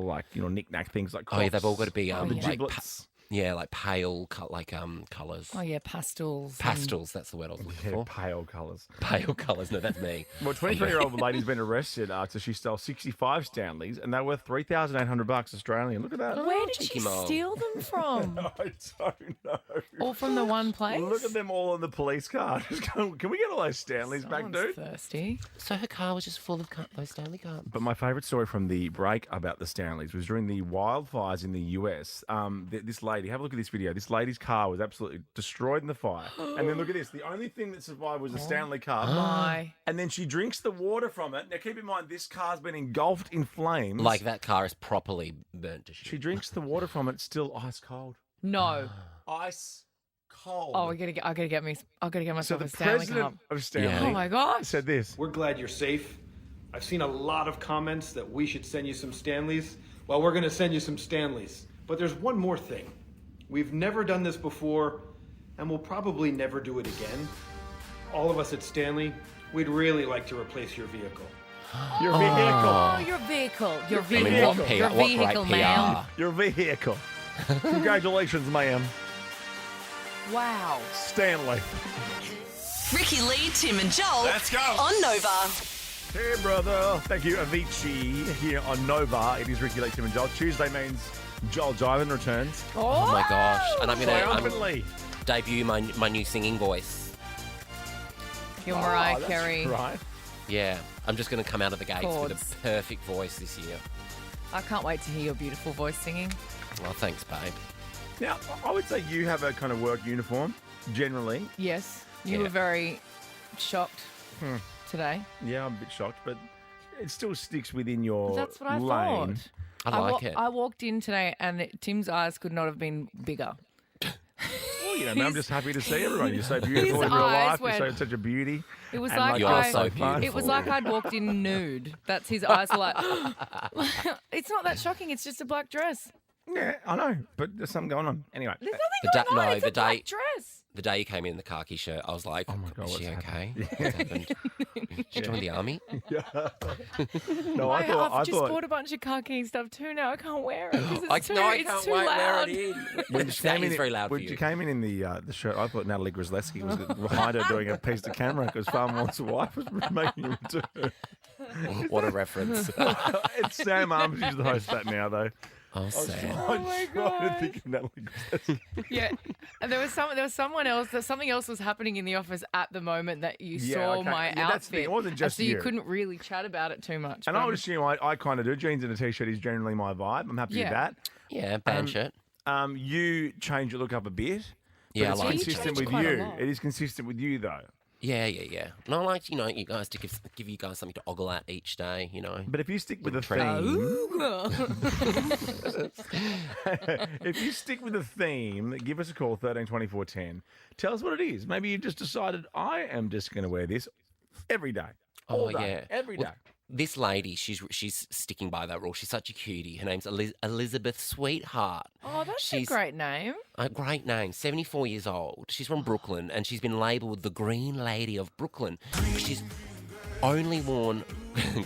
Speaker 1: like knick-knack things like
Speaker 3: Oh, yeah, they've all
Speaker 1: clocks,
Speaker 3: got to be
Speaker 1: the
Speaker 3: like
Speaker 1: giblets.
Speaker 3: like pale colours.
Speaker 2: Oh yeah, pastels.
Speaker 3: Pastels, that's the word I was looking
Speaker 1: Yeah,
Speaker 3: for.
Speaker 1: pale colours.
Speaker 3: Pale colours. No, that's me.
Speaker 1: Well, 23-year-old lady's been arrested after she stole 65 Stanleys, and they were $3,800 Australian. Look at that.
Speaker 2: Where did
Speaker 3: cheeky
Speaker 2: she
Speaker 3: mole.
Speaker 2: steal them from?
Speaker 1: I don't know.
Speaker 2: All from the one place?
Speaker 1: Look at them all in the police car. Just going, can we get all those Stanleys back,
Speaker 2: Someone's
Speaker 1: dude?
Speaker 2: thirsty.
Speaker 3: So her car was just full of those Stanley Cups.
Speaker 1: But my favourite story from the break about the Stanleys was during the wildfires in the US. This lady, have a look at this video. This lady's car was absolutely destroyed in the fire. And then look at this. The only thing that survived was a Stanley Cup.
Speaker 2: My.
Speaker 1: And then she drinks the water from it. Now, keep in mind, this car's been engulfed in flames.
Speaker 3: Like that car is properly burnt to shit.
Speaker 1: She drinks the water from it, still ice cold.
Speaker 2: No.
Speaker 1: Ice cold.
Speaker 2: Oh, I gotta get
Speaker 1: so
Speaker 2: myself
Speaker 1: the
Speaker 2: a Stanley
Speaker 1: president
Speaker 2: Cup.
Speaker 1: of Stanley
Speaker 3: Yeah.
Speaker 2: Oh my gosh.
Speaker 1: said this.
Speaker 9: We're glad you're safe. I've seen a lot of comments that we should send you some Stanleys. Well, we're going to send you some Stanleys. But there's one more thing. We've never done this before, and we'll probably never do it again. All of us at Stanley, we'd really like to replace your vehicle.
Speaker 1: Your vehicle.
Speaker 2: Oh, your vehicle. Your
Speaker 3: I
Speaker 2: vehicle.
Speaker 3: mean, what PR?
Speaker 2: Your
Speaker 3: What great
Speaker 2: vehicle, ma'am.
Speaker 3: PR?
Speaker 1: Your vehicle. Congratulations, ma'am.
Speaker 2: Wow.
Speaker 1: Stanley.
Speaker 4: Ricky Lee, Tim and Joel
Speaker 5: Let's go.
Speaker 4: on Nova.
Speaker 1: Hey, brother. Thank you, Avicii, here on Nova. It is Ricky Lake, Tim and Joel. Tuesday means Joel Jivin returns.
Speaker 3: Oh my gosh. And I'm going to
Speaker 1: Triumphantly.
Speaker 3: debut my new singing voice.
Speaker 2: Your Mariah
Speaker 1: that's
Speaker 2: Carey.
Speaker 1: Right.
Speaker 3: Yeah. I'm just going to come out of the gates with
Speaker 2: Chords.
Speaker 3: a perfect voice this year.
Speaker 2: I can't wait to hear your beautiful voice singing.
Speaker 3: Well, thanks, babe.
Speaker 1: Now, I would say you have a kind of work uniform, generally.
Speaker 2: Yes. You
Speaker 3: Yeah.
Speaker 2: were very shocked today.
Speaker 1: Yeah, I'm a bit shocked, but it still sticks within your
Speaker 2: But that's what I
Speaker 1: lane.
Speaker 2: thought.
Speaker 3: I like it.
Speaker 2: I walked in today and Tim's eyes could not have been bigger.
Speaker 1: Well, you know, man, I'm just happy to see everyone. You're so beautiful in
Speaker 2: his
Speaker 1: real
Speaker 2: eyes
Speaker 1: life. You're
Speaker 2: went-
Speaker 1: such a beauty.
Speaker 2: It was
Speaker 1: And,
Speaker 2: like
Speaker 3: You're
Speaker 2: I,
Speaker 3: so
Speaker 2: it
Speaker 3: beautiful.
Speaker 2: was like I'd walked in nude. That's his eyes were like. It's not that shocking. It's just a black dress.
Speaker 1: Yeah, I know, but there's something going on. Anyway,
Speaker 2: There's
Speaker 3: The
Speaker 2: nothing going on.
Speaker 3: no,
Speaker 2: It's
Speaker 3: the
Speaker 2: a black
Speaker 3: day-
Speaker 2: dress.
Speaker 3: The day you came in the khaki shirt, I was like,
Speaker 1: Oh my God,
Speaker 3: is she
Speaker 1: what's
Speaker 3: okay?
Speaker 1: happened?
Speaker 3: What's happened? Did she join the army?
Speaker 1: no, I
Speaker 2: I've just
Speaker 1: thought
Speaker 2: bought a bunch of khaki stuff too. Now I can't wear it because
Speaker 3: I
Speaker 2: it's too
Speaker 3: can't wait
Speaker 2: loud.
Speaker 3: wear it in.
Speaker 1: when you came in,
Speaker 3: very loud for
Speaker 1: when
Speaker 3: you.
Speaker 1: you came in the shirt, I thought Natalie Grisleski was behind her doing a piece to camera because Farmer Wants a Wife was making a return.
Speaker 3: What a reference.
Speaker 1: It's Sam Arms. She's the host of that now, though.
Speaker 3: Oh, sad.
Speaker 2: Oh my
Speaker 1: trying to
Speaker 2: God.
Speaker 1: think of Natalie Gustescu.
Speaker 2: Yeah, and there was someone else. Something else was happening in the office at the moment that you saw
Speaker 1: okay.
Speaker 2: my
Speaker 1: Yeah, that's the thing.
Speaker 2: outfit.
Speaker 1: It wasn't just
Speaker 2: so you
Speaker 1: you.
Speaker 2: couldn't really chat about it too much.
Speaker 1: And
Speaker 2: but
Speaker 1: I would assume I kind of do. Jeans and a t-shirt is generally my vibe. I'm happy with that.
Speaker 3: Yeah, band shirt.
Speaker 1: You change your look up a bit. But
Speaker 3: Yeah, I
Speaker 1: it's
Speaker 3: like
Speaker 1: consistent
Speaker 2: change
Speaker 1: with
Speaker 2: quite a
Speaker 1: you.
Speaker 2: lot.
Speaker 1: It is consistent with you, though.
Speaker 3: Yeah. And I like, you guys to give you guys something to ogle at each day,
Speaker 1: But if you stick with a
Speaker 3: Trend.
Speaker 1: theme, if you stick with a theme, give us a call, 13 24 10. Tell us what it is. Maybe you just decided, I am just going to wear this every day. All day, every day.
Speaker 3: Well, this lady, she's sticking by that rule. She's such a cutie. Her name's Elizabeth Sweetheart.
Speaker 2: Oh, that's a great name.
Speaker 3: A great name. 74 years old. She's from Brooklyn, and she's been labelled the Green Lady of Brooklyn. She's only worn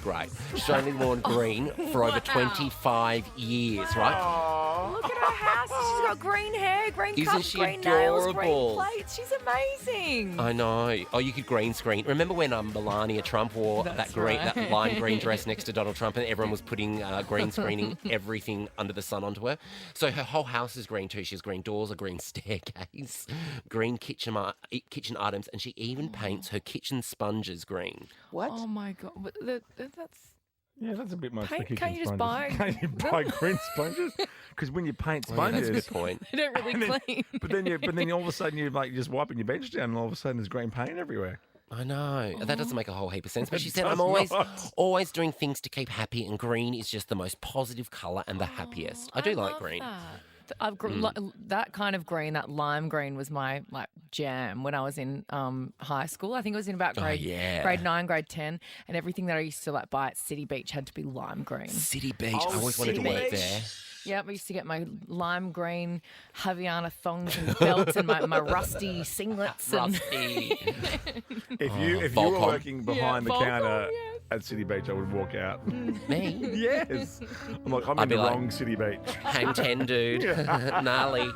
Speaker 3: great. She's only worn green for over 25 years, right?
Speaker 2: Look at her house. She's got green hair, green
Speaker 3: Isn't
Speaker 2: cups,
Speaker 3: she
Speaker 2: green nails, green
Speaker 3: adorable?
Speaker 2: plates. She's amazing.
Speaker 3: I know. Oh, you could green screen. Remember when Melania Trump wore
Speaker 2: That's
Speaker 3: that
Speaker 2: right.
Speaker 3: lime green dress next to Donald Trump, and everyone was putting green screening everything under the sun onto her? So her whole house is green too. She has green doors, a green staircase, green kitchen items, and she even paints her kitchen sponges green.
Speaker 2: What? Oh my God. But that's.
Speaker 1: Yeah, that's a bit much for
Speaker 2: Can't
Speaker 1: kitchen
Speaker 2: you just
Speaker 1: sponges.
Speaker 2: buy-
Speaker 1: Can't you buy green sponges? Because when you paint
Speaker 3: Yeah,
Speaker 1: sponges,
Speaker 3: that's a good point.
Speaker 2: They don't really clean.
Speaker 1: but then all of a sudden you're just wiping your bench down, and all of a sudden there's green paint everywhere.
Speaker 3: I know. That doesn't make a whole heap of sense. But
Speaker 1: It
Speaker 3: she said,
Speaker 1: does
Speaker 3: I'm always
Speaker 1: not.
Speaker 3: doing things to keep happy, and green is just the most positive colour and the happiest. I do like
Speaker 2: love
Speaker 3: green.
Speaker 2: That kind of green, that lime green, was my jam when I was in high school. I think it was in about grade 9, grade 10, and everything that I used to buy at City Beach had to be lime green.
Speaker 3: City Beach. I always wanted to
Speaker 2: City
Speaker 3: work
Speaker 2: Beach.
Speaker 3: there.
Speaker 2: Yeah, I used to get my lime green Havaiana thongs and belts and my rusty singlets.
Speaker 3: Rusty.
Speaker 1: If you were
Speaker 3: Volcom.
Speaker 1: working behind the
Speaker 2: Volcom,
Speaker 1: counter
Speaker 2: yes.
Speaker 1: at City Beach, I would walk out.
Speaker 3: Me?
Speaker 1: Yes. I'm like, I'm
Speaker 3: I'd
Speaker 1: in
Speaker 3: be
Speaker 1: the
Speaker 3: like-
Speaker 1: wrong City Beach.
Speaker 3: Hang 10, dude. Gnarly.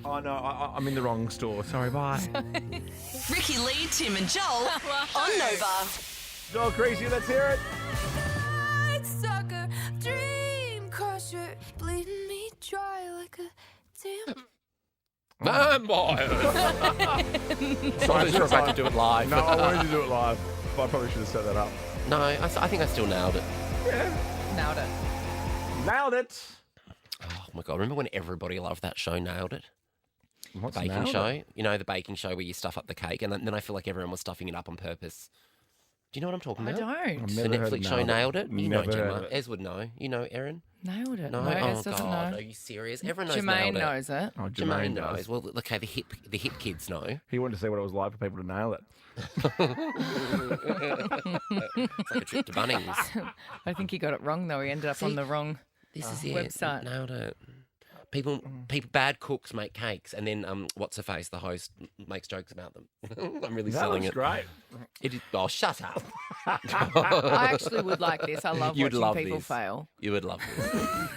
Speaker 1: Oh, no, I'm in the wrong store. Sorry, bye.
Speaker 4: Ricki Lee, Tim and Joel on Nova.
Speaker 1: Joel Creasy, let's hear it.
Speaker 10: Sucker, dream crusher, bleeding me dry like a damn.
Speaker 3: Vampire. I was about to do it live.
Speaker 1: No, I wanted to do it live, but I probably should have set that up.
Speaker 3: No, I think I still nailed it.
Speaker 2: Nailed it.
Speaker 1: Nailed it.
Speaker 3: Oh, my God. Remember when everybody loved that show, Nailed It?
Speaker 1: What's
Speaker 3: Baking
Speaker 1: nailed
Speaker 3: show.
Speaker 1: it?
Speaker 3: You know, the baking show where you stuff up the cake, and then I feel like everyone was stuffing it up on purpose. Do you know what I'm talking
Speaker 2: I
Speaker 3: about?
Speaker 2: don't.
Speaker 1: I've
Speaker 3: The
Speaker 1: never heard of
Speaker 3: Netflix show Nailed It? You know
Speaker 1: Never heard
Speaker 3: Gemma.
Speaker 1: of it.
Speaker 3: Ez would know. You know Erin?
Speaker 2: Nailed it.
Speaker 3: No?
Speaker 2: No,
Speaker 3: Oh,
Speaker 2: Ez doesn't
Speaker 3: God.
Speaker 2: know.
Speaker 3: Are you serious? Everyone knows
Speaker 2: Jermaine
Speaker 3: Nailed It.
Speaker 2: knows it.
Speaker 1: Oh,
Speaker 3: Jermaine
Speaker 1: does.
Speaker 3: knows. Well, okay, the hip kids know.
Speaker 1: He wanted to see what it was like for people to nail it.
Speaker 3: It's like a trip to Bunnings.
Speaker 2: I think he got it wrong, though. He ended up on
Speaker 3: See?
Speaker 2: the wrong
Speaker 3: This is it.
Speaker 2: website.
Speaker 3: Nailed it. People, bad cooks make cakes, and then what's her face, the host, makes jokes about them. I'm really
Speaker 1: That
Speaker 3: selling
Speaker 1: was
Speaker 3: it.
Speaker 1: great.
Speaker 3: It is. Oh, shut up!
Speaker 2: I actually would like this. I love
Speaker 3: You'd
Speaker 2: watching
Speaker 3: love
Speaker 2: people
Speaker 3: this.
Speaker 2: fail.
Speaker 3: You would love this.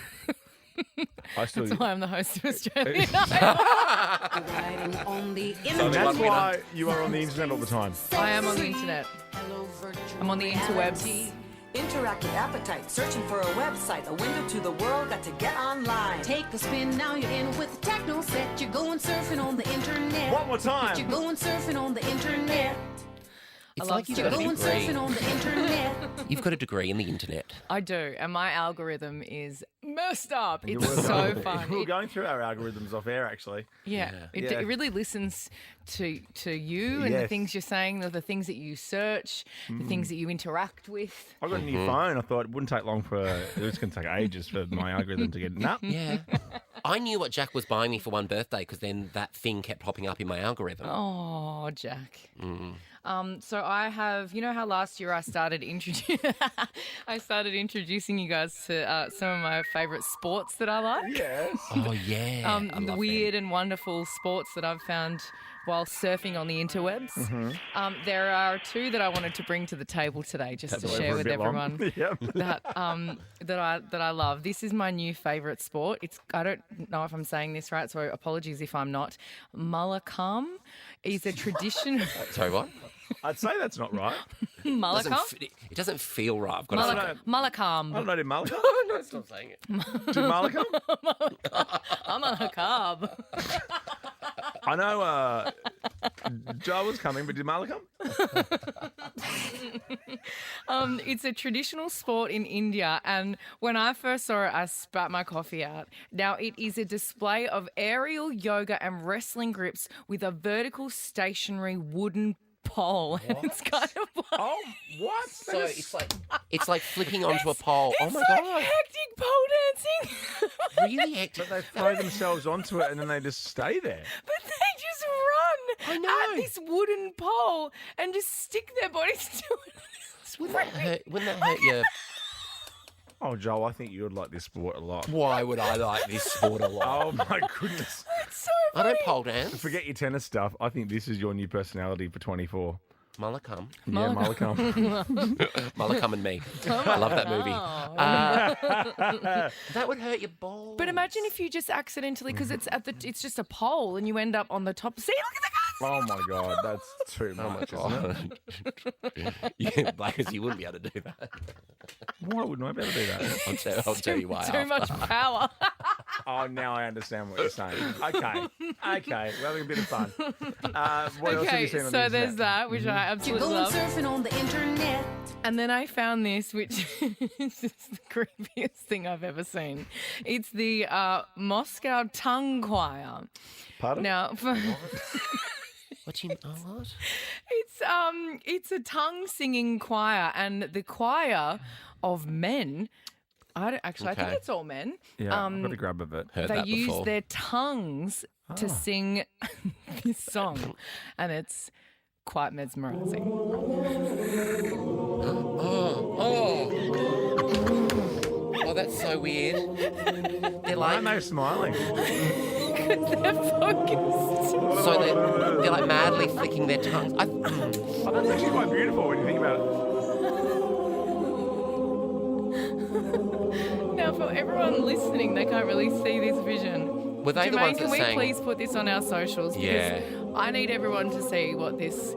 Speaker 1: I still.
Speaker 2: That's why I'm the host of Australia.
Speaker 4: Riding on the
Speaker 1: So
Speaker 3: Only
Speaker 1: that's
Speaker 3: one winner.
Speaker 1: why you are on the internet all the time.
Speaker 2: I am on the internet. I'm on the interwebs.
Speaker 11: Interactive appetite, searching for a website, a window to the world, got to get online.
Speaker 10: Take a spin, now you're in with the techno set. You're going surfing on the internet.
Speaker 1: One more time.
Speaker 10: You're going surfing on the internet.
Speaker 3: It's
Speaker 2: love
Speaker 3: like you've
Speaker 10: You're
Speaker 3: got a
Speaker 10: going
Speaker 3: degree.
Speaker 10: surfing on the internet.
Speaker 3: You've got a degree in the internet.
Speaker 2: I do, and my algorithm is messed up.
Speaker 1: You
Speaker 2: It's
Speaker 1: were
Speaker 2: so
Speaker 1: going-
Speaker 2: fun.
Speaker 1: We were going through our algorithms off air, actually.
Speaker 2: Yeah,
Speaker 1: Yeah.
Speaker 2: It really listens to you and the
Speaker 1: Yes.
Speaker 2: things you're saying, the things that you search, the things that you interact with.
Speaker 1: I got a new phone. I thought it wouldn't take long it was going to take ages for my algorithm to get. No.
Speaker 3: Yeah. I knew what Jack was buying me for one birthday because then that thing kept popping up in my algorithm.
Speaker 2: Oh, Jack. So I have, you know how last year I started introducing you guys to some of my favourite sports that I like.
Speaker 1: Yes.
Speaker 3: Oh, yeah. I
Speaker 2: The
Speaker 3: love
Speaker 2: weird and wonderful sports that I've found while surfing on the interwebs. There are two that I wanted to bring to the table today just to
Speaker 1: Went
Speaker 2: share
Speaker 1: for a
Speaker 2: with
Speaker 1: bit long.
Speaker 2: everyone
Speaker 1: Yep.
Speaker 2: that I love. This is my new favourite sport. I don't know if I'm saying this right, so apologies if I'm not. Mullakam. is a traditional...
Speaker 3: Sorry, what?
Speaker 1: I'd say that's not right.
Speaker 2: Malakam?
Speaker 3: It doesn't feel right. I've got to say.
Speaker 2: Malakam.
Speaker 1: I don't know, did Malakam?
Speaker 3: No, stop saying it.
Speaker 1: Did Malakam?
Speaker 2: I'm on a carb.
Speaker 1: I know Joel was coming, but did Malakam?
Speaker 2: It's a traditional sport in India, and when I first saw it, I spat my coffee out. Now, it is a display of aerial yoga and wrestling grips with a vertical stationary wooden pole. And it's kind of like...
Speaker 1: Oh, what?
Speaker 3: So it's like flipping onto a pole. Oh my
Speaker 2: It's like
Speaker 3: god!
Speaker 2: hectic pole dancing.
Speaker 3: Really hectic.
Speaker 1: But they throw themselves onto it and then they just stay there.
Speaker 2: But they just run at this wooden pole and just stick their bodies to it.
Speaker 3: Wouldn't that hurt you?
Speaker 1: Oh, Joel, I think you would like this sport a lot.
Speaker 3: Why would I like this sport a lot?
Speaker 1: Oh, my goodness.
Speaker 2: It's so
Speaker 3: I don't pole dance.
Speaker 1: Forget your tennis stuff. I think this is your new personality for 24.
Speaker 3: Malakam.
Speaker 1: Yeah, Malakam.
Speaker 3: Malakam and me. I love that movie. That would hurt your balls.
Speaker 2: But imagine if you just accidentally, because it's just a pole, and you end up on the top. See, look at the guys.
Speaker 1: Oh, my God. That's too much, isn't it?
Speaker 3: Yeah, Blackers, you wouldn't be able to do that.
Speaker 1: Why wouldn't I be able to do that?
Speaker 3: I'll tell you why.
Speaker 2: Too much power.
Speaker 1: Oh, now I understand what you're saying. Okay. We're having a bit of fun. What else have you seen on the
Speaker 2: so
Speaker 1: internet?
Speaker 2: there's that, which I
Speaker 10: You're
Speaker 2: absolutely
Speaker 10: going
Speaker 2: love.
Speaker 10: surfing on the internet.
Speaker 2: And then I found this, which is just the creepiest thing I've ever seen. It's the Moscow Tongue Choir.
Speaker 1: Pardon?
Speaker 2: Now,
Speaker 3: What do you what?
Speaker 2: it's a tongue singing choir, and the choir of men. I think
Speaker 3: Okay.
Speaker 2: it's all men.
Speaker 1: Yeah, I've got a grab of it.
Speaker 3: Heard
Speaker 2: They
Speaker 3: that
Speaker 2: use
Speaker 3: before.
Speaker 2: their tongues to sing this song, and it's quite mesmerising.
Speaker 3: Oh, that's so weird. They're
Speaker 1: Why
Speaker 3: like,
Speaker 1: aren't they smiling?
Speaker 2: They're focused.
Speaker 3: so they're like madly flicking their tongues.
Speaker 1: Oh, that's actually quite beautiful when you think about it.
Speaker 2: Now, for everyone listening, they can't really see this vision.
Speaker 3: Were they the
Speaker 2: Jermaine,
Speaker 3: ones
Speaker 2: can
Speaker 3: that
Speaker 2: we
Speaker 3: sang?
Speaker 2: please put this on our socials?
Speaker 3: Yeah.
Speaker 2: Because I need everyone to see what this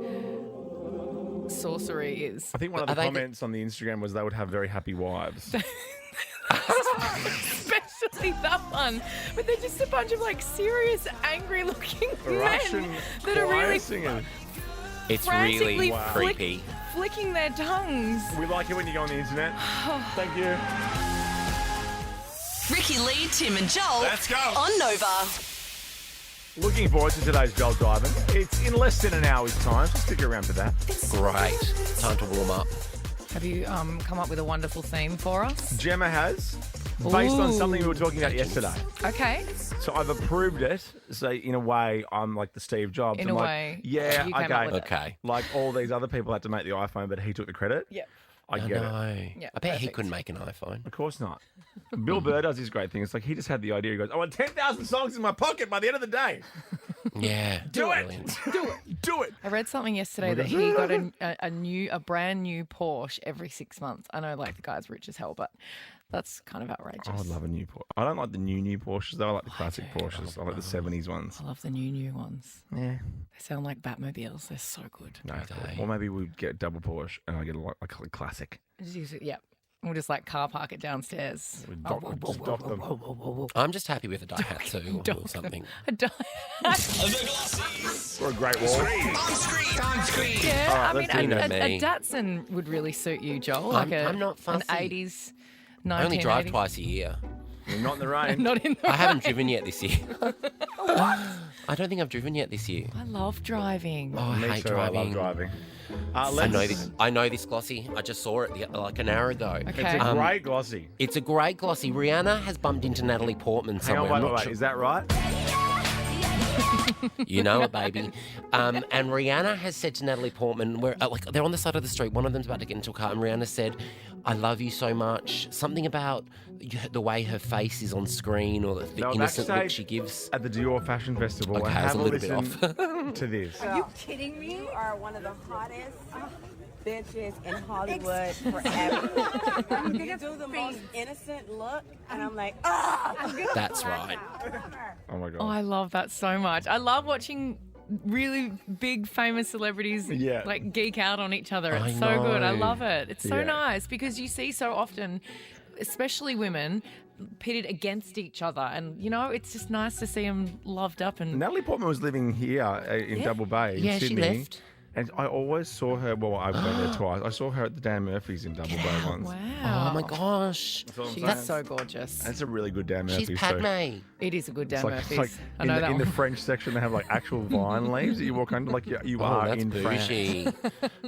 Speaker 2: sorcery is.
Speaker 1: I think one of
Speaker 3: Are
Speaker 1: the
Speaker 3: they
Speaker 1: comments on the Instagram was they would have very happy wives.
Speaker 2: Especially that one. But they're just a bunch of like serious, angry-looking
Speaker 1: Russian
Speaker 2: men that are
Speaker 1: choir
Speaker 2: really
Speaker 1: singers.
Speaker 3: It's really
Speaker 2: frantically
Speaker 3: creepy.
Speaker 2: flicking their tongues.
Speaker 1: We like it when you go on the internet. Thank you.
Speaker 4: Ricki Lee, Tim and Joel.
Speaker 5: Let's go.
Speaker 4: On Nova.
Speaker 1: Looking forward to today's Joel Jivin. It's in less than an hour's time, so stick around for that.
Speaker 3: Great. Time to warm up.
Speaker 2: Have you come up with a wonderful theme for us?
Speaker 1: Gemma has, based on something we were talking about
Speaker 3: Betches.
Speaker 1: yesterday.
Speaker 2: Okay.
Speaker 1: So I've approved it. So in a way, I'm like the Steve Jobs.
Speaker 2: In
Speaker 1: I'm
Speaker 2: a
Speaker 1: like,
Speaker 2: way,
Speaker 1: yeah,
Speaker 2: you came up with it.
Speaker 3: Okay.
Speaker 1: Like all these other people had to make the iPhone, but he took the credit.
Speaker 2: Yep.
Speaker 1: I
Speaker 3: No.
Speaker 1: get it.
Speaker 2: Yeah,
Speaker 3: I bet he
Speaker 2: perfect.
Speaker 3: couldn't make an iPhone.
Speaker 1: Of course not. Bill Burr does his great thing. It's like he just had the idea. He goes, I want 10,000 songs in my pocket by the end of the day.
Speaker 3: Yeah.
Speaker 1: Do it.
Speaker 3: Brilliant.
Speaker 1: Do it.
Speaker 2: I read something yesterday
Speaker 1: What
Speaker 2: that
Speaker 1: is
Speaker 2: he
Speaker 1: it?
Speaker 2: got a brand new Porsche every 6 months. I know, like, the guy's rich as hell, but that's kind of outrageous.
Speaker 1: I would love a new Porsche. I don't like the new Porsches though. I like the classic Porsches. I like the 70s ones.
Speaker 2: I love the new ones.
Speaker 1: Yeah.
Speaker 2: They sound like Batmobiles. They're so good.
Speaker 1: No.
Speaker 3: Okay.
Speaker 1: Or maybe we get a double Porsche and I get a classic.
Speaker 2: Just use it, yeah. We'll just like car park it downstairs.
Speaker 1: We just dock them.
Speaker 3: I'm just happy with a Daihatsu or something.
Speaker 2: A di-
Speaker 5: The Glossys.
Speaker 1: Or a great wall.
Speaker 5: On screen.
Speaker 2: yeah,
Speaker 1: All right,
Speaker 2: I mean,
Speaker 1: let's do
Speaker 3: that.
Speaker 2: a Datsun would really suit you, Joel.
Speaker 3: I'm-
Speaker 2: Like
Speaker 3: I'm not
Speaker 2: an
Speaker 3: fussy.
Speaker 2: 80s, 1980s.
Speaker 3: I only drive twice a year.
Speaker 1: We're not in the rain.
Speaker 2: Not in the
Speaker 3: I haven't
Speaker 2: rain.
Speaker 3: driven yet this year. I don't think I've driven yet this year.
Speaker 2: I love driving.
Speaker 3: Oh, I
Speaker 1: Me
Speaker 3: hate
Speaker 1: too. I
Speaker 3: driving.
Speaker 1: love driving.
Speaker 3: I
Speaker 1: Let's-
Speaker 3: know this. I know this Glossy. I just saw it like an hour ago.
Speaker 2: Okay.
Speaker 1: It's a great glossy.
Speaker 3: It's a great Glossy. Rihanna has bumped into Natalie Portman
Speaker 1: Hang
Speaker 3: somewhere.
Speaker 1: on,
Speaker 3: I'm
Speaker 1: wait,
Speaker 3: not
Speaker 1: wait.
Speaker 3: sure.
Speaker 1: Is that right?
Speaker 3: You know it, baby. And Rihanna has said to Natalie Portman, like they're on the side of the street. One of them's about to get into a car, and Rihanna said, "I love you so much." Something about the way her face is on screen, or the
Speaker 1: They were
Speaker 3: innocent look
Speaker 1: backstage
Speaker 3: she gives.
Speaker 1: at the Dior Fashion Festival.
Speaker 3: Okay,
Speaker 1: and
Speaker 3: I was
Speaker 1: have
Speaker 3: a little bit
Speaker 1: listen to this.
Speaker 11: Are you kidding me? You are one of the hottest bitches in Hollywood forever. You do the most innocent look, and I'm like, ah!
Speaker 3: That's right.
Speaker 1: Oh my god.
Speaker 2: Oh, I love that so much. I love watching really big famous celebrities
Speaker 1: Yeah.
Speaker 2: like geek out on each other.
Speaker 3: I
Speaker 2: It's so good. I
Speaker 3: know.
Speaker 2: love it. It's so
Speaker 1: Yeah.
Speaker 2: nice because you see so often, especially women, pitted against each other. And, you know, it's just nice to see them loved up. And
Speaker 1: Natalie Portman was living here in Double Bay in
Speaker 3: Yeah, she
Speaker 1: Sydney.
Speaker 3: left.
Speaker 1: And I always saw her, well, I've been there twice. I saw her at the Dan Murphy's in Double Bay once.
Speaker 2: wow.
Speaker 3: Oh my gosh.
Speaker 1: That's what I'm
Speaker 2: She's
Speaker 1: saying.
Speaker 2: so gorgeous.
Speaker 1: That's a really good Dan Murphy's
Speaker 3: She's
Speaker 1: too.
Speaker 3: Padme.
Speaker 2: It is a good Dan
Speaker 1: It's
Speaker 2: Murphy's.
Speaker 1: like
Speaker 2: I know that
Speaker 1: in the
Speaker 2: one.
Speaker 1: French section, they have like actual vine leaves that you walk under, like you
Speaker 3: Oh,
Speaker 1: are
Speaker 3: that's
Speaker 1: in France.
Speaker 3: bougie.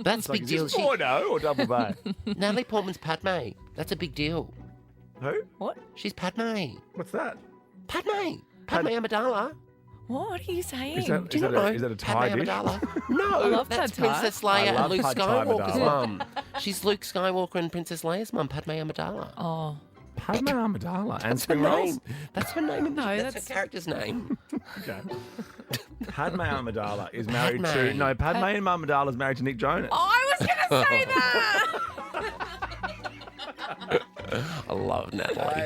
Speaker 3: That's
Speaker 1: It's like,
Speaker 3: big
Speaker 1: is
Speaker 3: deal.
Speaker 1: this Bordeaux or Double Bay?
Speaker 3: Natalie Portman's Padme. That's a big deal.
Speaker 1: Who?
Speaker 2: What?
Speaker 3: She's Padme.
Speaker 1: What's that?
Speaker 3: Padme. Padme Amidala.
Speaker 2: What are you saying?
Speaker 1: Is that,
Speaker 3: Do
Speaker 1: is
Speaker 3: you
Speaker 1: that,
Speaker 3: not
Speaker 1: a,
Speaker 3: know
Speaker 1: is that a Thai
Speaker 3: Padme
Speaker 1: dish?
Speaker 3: Amidala? No,
Speaker 2: I love
Speaker 3: that's
Speaker 2: pad thai.
Speaker 3: Princess
Speaker 1: I
Speaker 3: Leia
Speaker 1: love
Speaker 3: and Luke
Speaker 1: pad thai
Speaker 3: Skywalker's
Speaker 1: Amidala.
Speaker 3: mum. She's Luke Skywalker and Princess Leia's mum, Padme Amidala.
Speaker 2: Oh,
Speaker 1: Padme Amidala and
Speaker 3: That's her
Speaker 1: spring rolls.
Speaker 3: name. That's her name.
Speaker 2: No,
Speaker 3: that's
Speaker 2: that's-
Speaker 3: her character's name.
Speaker 1: Okay. Padme Amidala is married to
Speaker 3: Padme.
Speaker 1: Padme Amidala is married to Nick Jonas.
Speaker 2: I was going to say that.
Speaker 3: I love Natalie.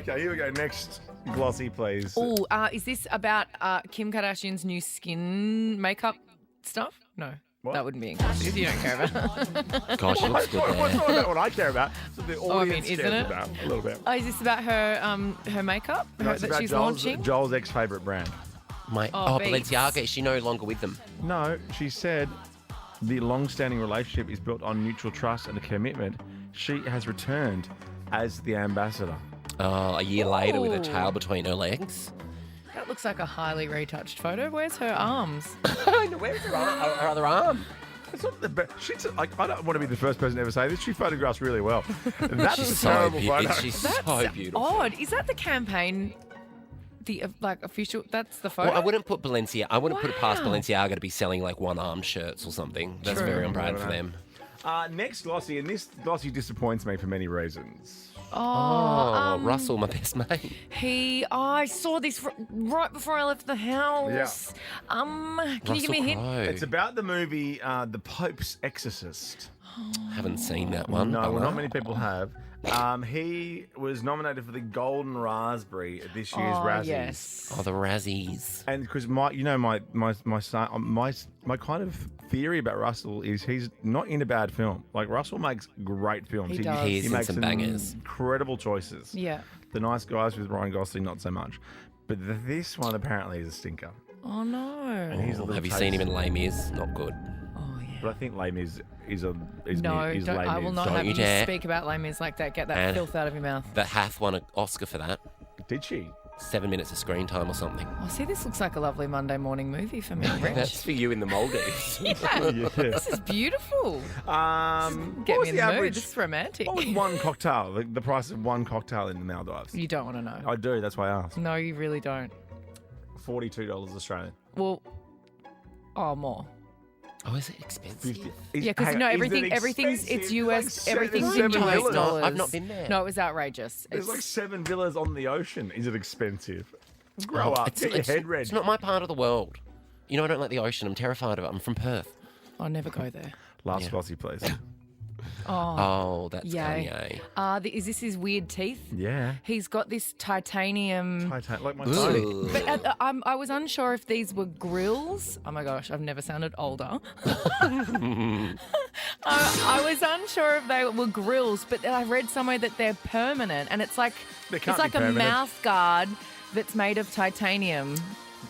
Speaker 1: Okay, here we go. Next glossy, please.
Speaker 2: Oh, is this about Kim Kardashian's new skin makeup stuff? No.
Speaker 1: What?
Speaker 2: That wouldn't be in glossy if you don't care about it.
Speaker 3: Gosh, she looks good
Speaker 1: What's
Speaker 3: there.
Speaker 1: not about what I care about? So the
Speaker 2: Oh, I mean,
Speaker 1: audience
Speaker 2: isn't
Speaker 1: cares
Speaker 2: it?
Speaker 1: about a little bit.
Speaker 2: Oh, is this about her makeup
Speaker 1: No, it's
Speaker 2: that
Speaker 1: about
Speaker 2: she's
Speaker 1: Joel's,
Speaker 2: launching?
Speaker 1: Joel's ex-favourite brand.
Speaker 2: Beats.
Speaker 3: Balenciaga. Is she no longer with them?
Speaker 1: No, she said the long-standing relationship is built on mutual trust and a commitment. She has returned as the ambassador.
Speaker 3: Oh, a year later with her
Speaker 2: Ooh.
Speaker 3: tail between her legs.
Speaker 2: That looks like a highly retouched photo. Where's her arms?
Speaker 3: Where's her other arm?
Speaker 1: It's not the best. She's like, I don't want to be the first person to ever say this. She photographs really well. That's
Speaker 3: She's
Speaker 1: a
Speaker 3: so
Speaker 1: terrible
Speaker 3: beautiful.
Speaker 1: photo.
Speaker 3: She's
Speaker 2: That's
Speaker 3: so beautiful.
Speaker 2: odd. Is that the campaign? The official? That's the photo.
Speaker 3: Well, I wouldn't put Balenciaga. I wouldn't put it past
Speaker 2: Wow.
Speaker 3: Balenciaga to be selling like one-arm shirts or something. That's
Speaker 2: True.
Speaker 3: very on brand for
Speaker 1: Never
Speaker 3: them.
Speaker 1: Next glossy, and this glossy disappoints me for many reasons.
Speaker 3: Oh, Russell, my best mate.
Speaker 2: I saw this right before I left the house. Can you give me a hint?
Speaker 1: It's about the movie The Pope's Exorcist.
Speaker 3: Haven't seen that one.
Speaker 1: No,
Speaker 3: but
Speaker 1: well, not
Speaker 3: wow.
Speaker 1: many people have. He was nominated for the Golden Raspberry at this year's Razzies.
Speaker 2: Yes.
Speaker 3: Oh, the Razzies.
Speaker 1: And because my kind of theory about Russell is he's not in a bad film. Like Russell makes great films.
Speaker 2: He does.
Speaker 3: He's in
Speaker 1: makes
Speaker 3: some bangers.
Speaker 1: incredible choices.
Speaker 2: Yeah.
Speaker 1: The Nice Guys with Ryan Gosling, not so much. But this one apparently is a stinker.
Speaker 2: Oh no.
Speaker 1: And he's a little
Speaker 3: Have you seen him in
Speaker 1: taste.
Speaker 3: Les Mis? Not good.
Speaker 2: Oh yeah.
Speaker 1: But I think Les Mis is
Speaker 2: No,
Speaker 1: Les
Speaker 2: I will
Speaker 1: Mis.
Speaker 2: not
Speaker 3: Don't
Speaker 2: have
Speaker 3: you
Speaker 2: you
Speaker 3: dare.
Speaker 2: speak about Les Mis like that. Get that
Speaker 3: And-
Speaker 2: filth out of your mouth.
Speaker 3: That Hath won an Oscar for that.
Speaker 1: Did she?
Speaker 3: 7 minutes of screen time or something.
Speaker 2: Oh, see, this looks like a lovely Monday morning movie for me, Rich.
Speaker 3: That's for you in the Maldives.
Speaker 2: This is beautiful.
Speaker 1: Get
Speaker 2: Get me in the mood. This is romantic.
Speaker 1: What was one cocktail? The price of one cocktail in the Maldives?
Speaker 2: You don't want to know.
Speaker 1: I do. That's why I asked.
Speaker 2: No, you really don't.
Speaker 1: $42 Australian.
Speaker 2: Well, more.
Speaker 3: Oh, is it expensive?
Speaker 2: Yeah, because everything's it's US, everything's in US
Speaker 1: villas.
Speaker 2: dollars.
Speaker 3: I've not been there.
Speaker 2: No, it was outrageous.
Speaker 1: There's like 7 villas on the ocean. Is it expensive? Grow up. Get your head red.
Speaker 3: It's not my part of the world. You know, I don't like the ocean. I'm terrified of it. I'm from Perth.
Speaker 2: I'll never go there.
Speaker 1: Last glossy, please.
Speaker 3: Oh, that's
Speaker 2: Yay.
Speaker 3: Kanye.
Speaker 2: Is this his weird teeth?
Speaker 1: Yeah.
Speaker 2: He's got this titanium.
Speaker 1: Like my
Speaker 3: Ooh.
Speaker 1: phone.
Speaker 2: But I was unsure if these were grills. Oh my gosh, I've never sounded older. I was unsure if they were grills, but I read somewhere that they're permanent, and it's like
Speaker 1: They can't
Speaker 2: it's like
Speaker 1: be
Speaker 2: a
Speaker 1: permanent.
Speaker 2: mouth guard that's made of titanium.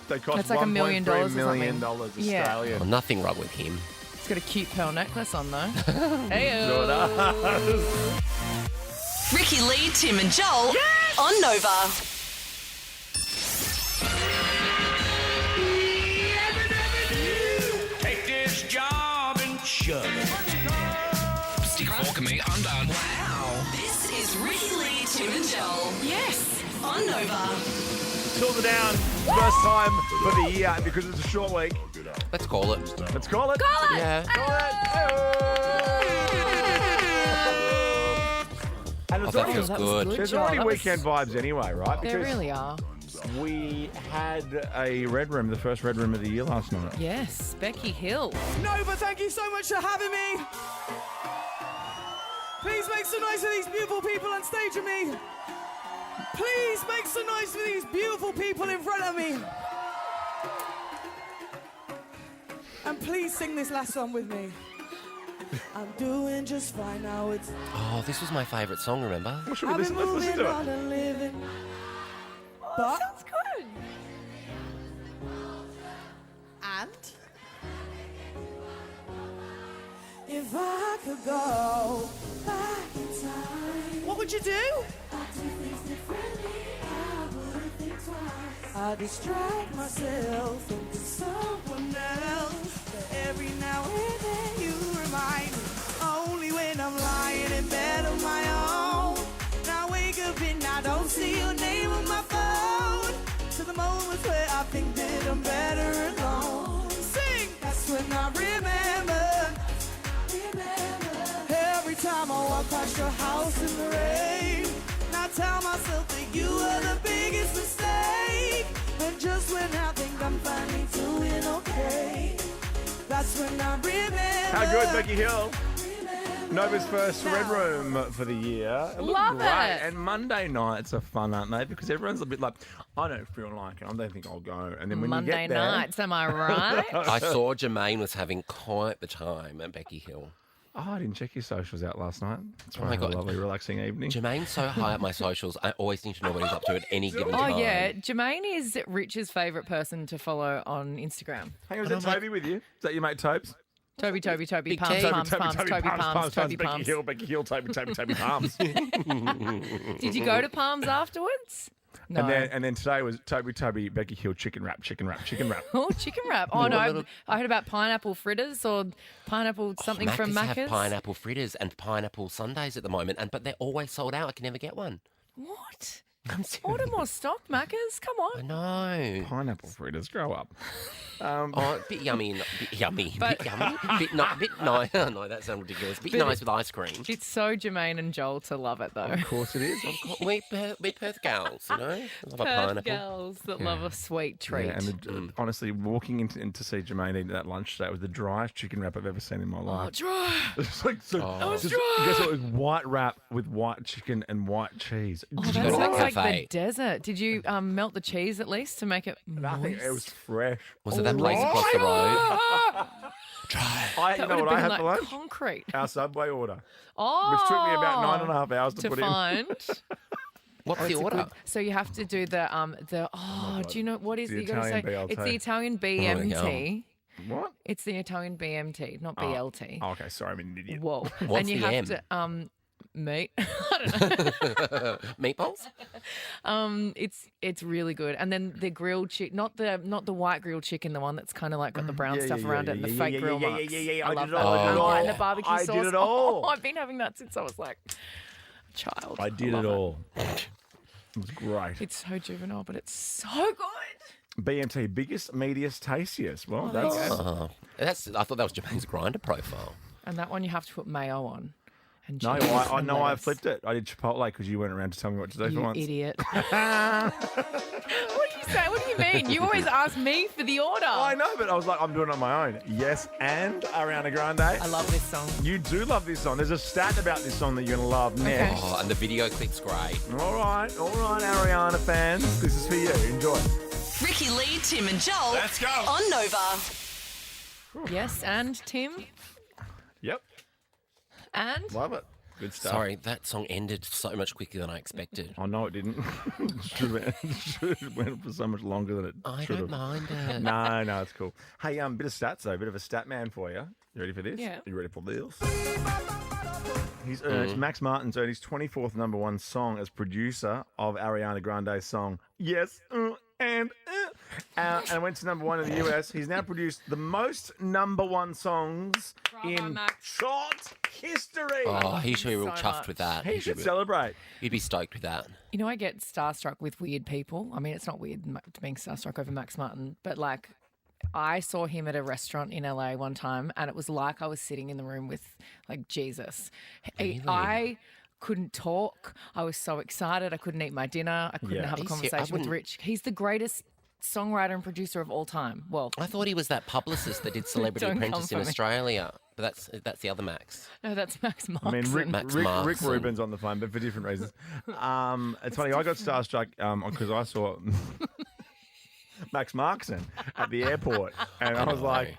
Speaker 1: They cost
Speaker 2: That's like $1 million or
Speaker 1: $1.3 million
Speaker 2: something. Yeah.
Speaker 1: Australian.
Speaker 3: Oh, nothing wrong with him.
Speaker 2: It's got a cute pearl necklace on though. Hey.
Speaker 4: Ricki Lee, Tim and Joel on Nova.
Speaker 5: Take this job and shove it. Stick a fork in me, I'm done.
Speaker 4: This is Ricki Lee, Tim and Joel.
Speaker 2: Yes.
Speaker 4: On Nova.
Speaker 1: Silver down. First time for the year, and because it's a short week,
Speaker 3: Let's call it.
Speaker 1: let's call it.
Speaker 3: Yeah.
Speaker 1: And
Speaker 3: Oh,
Speaker 1: it's
Speaker 3: that
Speaker 1: already,
Speaker 3: feels
Speaker 2: that was
Speaker 3: good.
Speaker 2: good.
Speaker 1: there's
Speaker 2: Joel.
Speaker 1: already
Speaker 2: That was-
Speaker 1: weekend vibes anyway, right?
Speaker 2: There really are.
Speaker 1: We had a red room, the first red room of the year last night.
Speaker 2: Yes, Becky Hill.
Speaker 12: Nova, thank you so much for having me. Please make some noise for these beautiful people on stage with me. Please make some noise for these beautiful people in front of me. And please sing this last song with me. I'm doing just fine now. It's
Speaker 3: Oh, this was my favourite song, remember?
Speaker 1: Well, should we
Speaker 12: I've been
Speaker 1: listen? Let's listen
Speaker 12: moving
Speaker 1: to
Speaker 12: on
Speaker 1: it.
Speaker 12: and living.
Speaker 2: Oh,
Speaker 12: But
Speaker 2: sounds good.
Speaker 12: and if I could go back in time, what would you do? I'd do things differently. I wouldn't think twice. I distract myself thinking someone else. But every now and then you remind me. Only when I'm lying in bed on my own. Now I wake up and I don't see your name on my phone. To the moments where I think that I'm better alone. Sing! That's when I remember. Every time I walk past your house in the rain, I tell myself that you were the biggest mistake. And just when I think I'm finally doing okay, that's when I remember.
Speaker 1: How good, Becky Hill? Nova's first Red Room for the year. It looked
Speaker 2: Love
Speaker 1: great.
Speaker 2: it.
Speaker 1: And Monday nights are fun, aren't they? Because everyone's a bit like, I don't feel like it. I don't think I'll go. And then when
Speaker 2: Monday
Speaker 1: you get there,
Speaker 2: nights, am I right?
Speaker 3: I saw Jermaine was having quite the time at Becky Hill.
Speaker 1: Oh, I didn't check your socials out last night. That's
Speaker 3: Oh
Speaker 1: why
Speaker 3: my
Speaker 1: I had a
Speaker 3: God.
Speaker 1: lovely, relaxing evening.
Speaker 3: Jermaine's so high up my socials, I always need to know what he's up to at any given
Speaker 2: Oh,
Speaker 3: time.
Speaker 2: yeah. Jermaine is Rich's favourite person to follow on Instagram.
Speaker 1: Hang on, is that Toby with you? Is that your mate Tobes?
Speaker 2: Toby,
Speaker 3: Big
Speaker 2: palms,
Speaker 3: T.
Speaker 2: palms, palms, Toby, palms, Toby,
Speaker 1: Becky
Speaker 2: palms.
Speaker 1: Hill, Toby, palms.
Speaker 2: Did you go to Palms afterwards? No.
Speaker 1: And then today was Toby, Becky Hill, chicken wrap.
Speaker 2: Oh, chicken wrap. Oh, no. I heard about pineapple fritters or pineapple something from
Speaker 3: Macca's
Speaker 2: Macca's.
Speaker 3: have pineapple fritters and pineapple sundaes at the moment, but they're always sold out. I can never get one.
Speaker 2: What?
Speaker 3: I'm serious.
Speaker 2: Order more stock, Macca's. Come
Speaker 3: I
Speaker 2: on.
Speaker 3: know.
Speaker 1: Pineapple fritters, grow up.
Speaker 3: Oh, a bit yummy, bit yummy,
Speaker 2: But-
Speaker 3: bit yummy, bit nice. No, that sounds ridiculous. Bit nice with ice cream.
Speaker 2: It's so Jermaine and Joel to love it, though.
Speaker 1: Of course it is.
Speaker 3: We Perth gals, you know, love a
Speaker 2: Perth
Speaker 3: pineapple.
Speaker 2: girls that love a sweet treat.
Speaker 1: Yeah, and honestly, walking in to see Jermaine eating that lunch today was the driest chicken wrap I've ever seen in my life.
Speaker 2: dry.
Speaker 1: It's like so.
Speaker 2: That was
Speaker 1: just-
Speaker 2: dry.
Speaker 1: Guess what? It was white wrap with white chicken and white cheese.
Speaker 2: Oh,
Speaker 3: Did
Speaker 2: that
Speaker 3: you go to that
Speaker 2: sounds like
Speaker 3: cafe?
Speaker 2: the desert. Did you melt the cheese at least to make it
Speaker 1: I think it was fresh.
Speaker 3: Was it that place across the road?
Speaker 1: I, you
Speaker 2: That
Speaker 1: know
Speaker 2: would
Speaker 1: what I
Speaker 2: have
Speaker 1: had
Speaker 2: been
Speaker 1: for
Speaker 2: like
Speaker 1: lunch?
Speaker 2: concrete.
Speaker 1: Our Subway order,
Speaker 2: Oh,
Speaker 1: which took me about 9.5 hours to put in.
Speaker 2: find.
Speaker 3: What's the
Speaker 2: It's a
Speaker 3: order?
Speaker 2: good- so you have to do the do you know what is
Speaker 1: The
Speaker 2: it? You gotta say
Speaker 1: Italian
Speaker 2: it's
Speaker 1: BLT.
Speaker 2: the Italian
Speaker 3: my
Speaker 2: BMT.
Speaker 1: What?
Speaker 2: It's the Italian BMT, not BLT.
Speaker 1: Oh, okay, sorry, I'm an idiot.
Speaker 2: Whoa.
Speaker 3: What's
Speaker 2: and you
Speaker 3: the
Speaker 2: have
Speaker 3: M?
Speaker 2: to meat. I don't know.
Speaker 3: Meatballs?
Speaker 2: It's really good. And then the grilled chicken, not the white grilled chicken, the one that's kind of like got the brown stuff around it and the fake grill marks.
Speaker 1: Yeah,
Speaker 2: I
Speaker 1: I
Speaker 2: love
Speaker 1: did it
Speaker 2: that.
Speaker 1: all. I did it
Speaker 2: Oh,
Speaker 1: all.
Speaker 2: and the barbecue
Speaker 1: I
Speaker 2: sauce.
Speaker 1: did it all.
Speaker 2: Oh, I've been having that since I was like a child.
Speaker 1: I did
Speaker 2: love
Speaker 1: it all. It was great.
Speaker 2: It's so juvenile, but it's so good.
Speaker 1: BMT, biggest, meatiest, tastiest. Well,
Speaker 2: there you
Speaker 1: that's
Speaker 2: go.
Speaker 3: I thought that was Jermaine's grinder profile.
Speaker 2: And that one you have to put mayo on. And
Speaker 1: no.
Speaker 2: cheese
Speaker 1: I
Speaker 2: and
Speaker 1: know. I
Speaker 2: lettuce.
Speaker 1: flipped it. I did Chipotle because you weren't around to tell me what to do for
Speaker 2: You
Speaker 1: once.
Speaker 2: idiot. What do you say? What do you mean? You always ask me for the order.
Speaker 1: I know, but I was like, I'm doing it on my own. Yes, and Ariana Grande.
Speaker 2: I love this song.
Speaker 1: You do love this song. There's a stat about this song that you're going to love next.
Speaker 3: Oh, and the video clip's great.
Speaker 1: All right, Ariana fans. This is for you. Enjoy.
Speaker 4: Ricki Lee, Tim and Joel.
Speaker 5: Let's go.
Speaker 4: On Nova.
Speaker 2: Yes, and Tim,
Speaker 1: Yep.
Speaker 2: and
Speaker 1: Love it. Good stuff.
Speaker 3: Sorry, that song ended so much quicker than I expected.
Speaker 1: Oh, no, it didn't. should have went for so much longer than it
Speaker 3: I
Speaker 1: should
Speaker 3: don't
Speaker 1: have.
Speaker 3: mind it.
Speaker 1: No, it's cool. Hey, bit of stats though, bit of a stat man for you. You ready for this?
Speaker 2: Yeah.
Speaker 1: You ready for this? Max Martin's earned his 24th #1 song as producer of Ariana Grande's song Yes and went to #1 in the US. He's now produced the most #1 songs in
Speaker 2: Max.
Speaker 1: chart history.
Speaker 3: Oh, he should be real
Speaker 2: so
Speaker 3: chuffed
Speaker 2: much.
Speaker 3: with that.
Speaker 1: He should celebrate.
Speaker 3: You'd be stoked with that.
Speaker 2: You know, I get starstruck with weird people. I mean, it's not weird being starstruck over Max Martin, but like I saw him at a restaurant in LA one time and it was like I was sitting in the room with like Jesus.
Speaker 3: Really?
Speaker 2: I couldn't talk. I was so excited. I couldn't eat my dinner. I couldn't
Speaker 1: Yeah.
Speaker 2: have a
Speaker 3: I
Speaker 2: conversation with
Speaker 3: wouldn't-
Speaker 2: Rich. He's the greatest songwriter and producer of all time. Well,
Speaker 3: I thought he was that publicist that did Celebrity
Speaker 2: Don't come
Speaker 3: Apprentice
Speaker 2: for
Speaker 3: in
Speaker 2: me.
Speaker 3: Australia. But that's the other Max.
Speaker 2: no, that's Max Martin.
Speaker 1: I mean, Rick
Speaker 3: Martin.
Speaker 1: Rubin's on the phone, but for different reasons. It's funny. I got starstruck because I saw Max Markson at the airport, and I was like,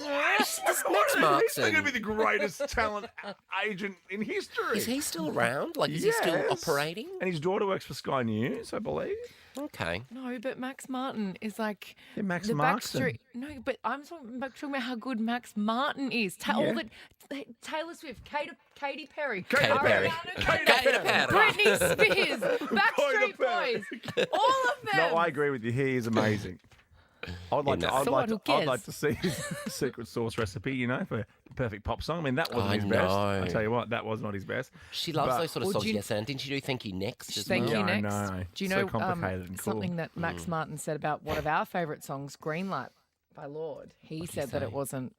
Speaker 3: Max
Speaker 1: He's going
Speaker 3: Markson.
Speaker 1: to be the greatest talent agent in history.
Speaker 3: Is he still around? Like, is he still
Speaker 1: Yes.
Speaker 3: operating?
Speaker 1: And his daughter works for Sky News, I believe.
Speaker 3: Okay.
Speaker 2: No, but Max Martin is like
Speaker 1: Max
Speaker 2: the
Speaker 1: Markson.
Speaker 2: backstreet. No, but I'm talking about how good Max Martin is. All the Taylor Swift, Katy Perry,
Speaker 3: Katy Perry. Katy Perry.
Speaker 2: Britney Spears, Backstreet Boys, all of them.
Speaker 1: No, I agree with you. He is amazing. I'd like to see his secret sauce recipe, you know, for the perfect pop song. I mean, that wasn't his best. I tell you what, that was not his best.
Speaker 3: She loves those sort of songs, yes, and didn't she do Thank You Next as well?
Speaker 2: Thank You
Speaker 1: I
Speaker 2: Next.
Speaker 1: know.
Speaker 2: Do you
Speaker 1: So
Speaker 2: know
Speaker 1: complicated and cool.
Speaker 2: something that Max Martin said about one of our favourite songs, Greenlight by Lord? He said that it wasn't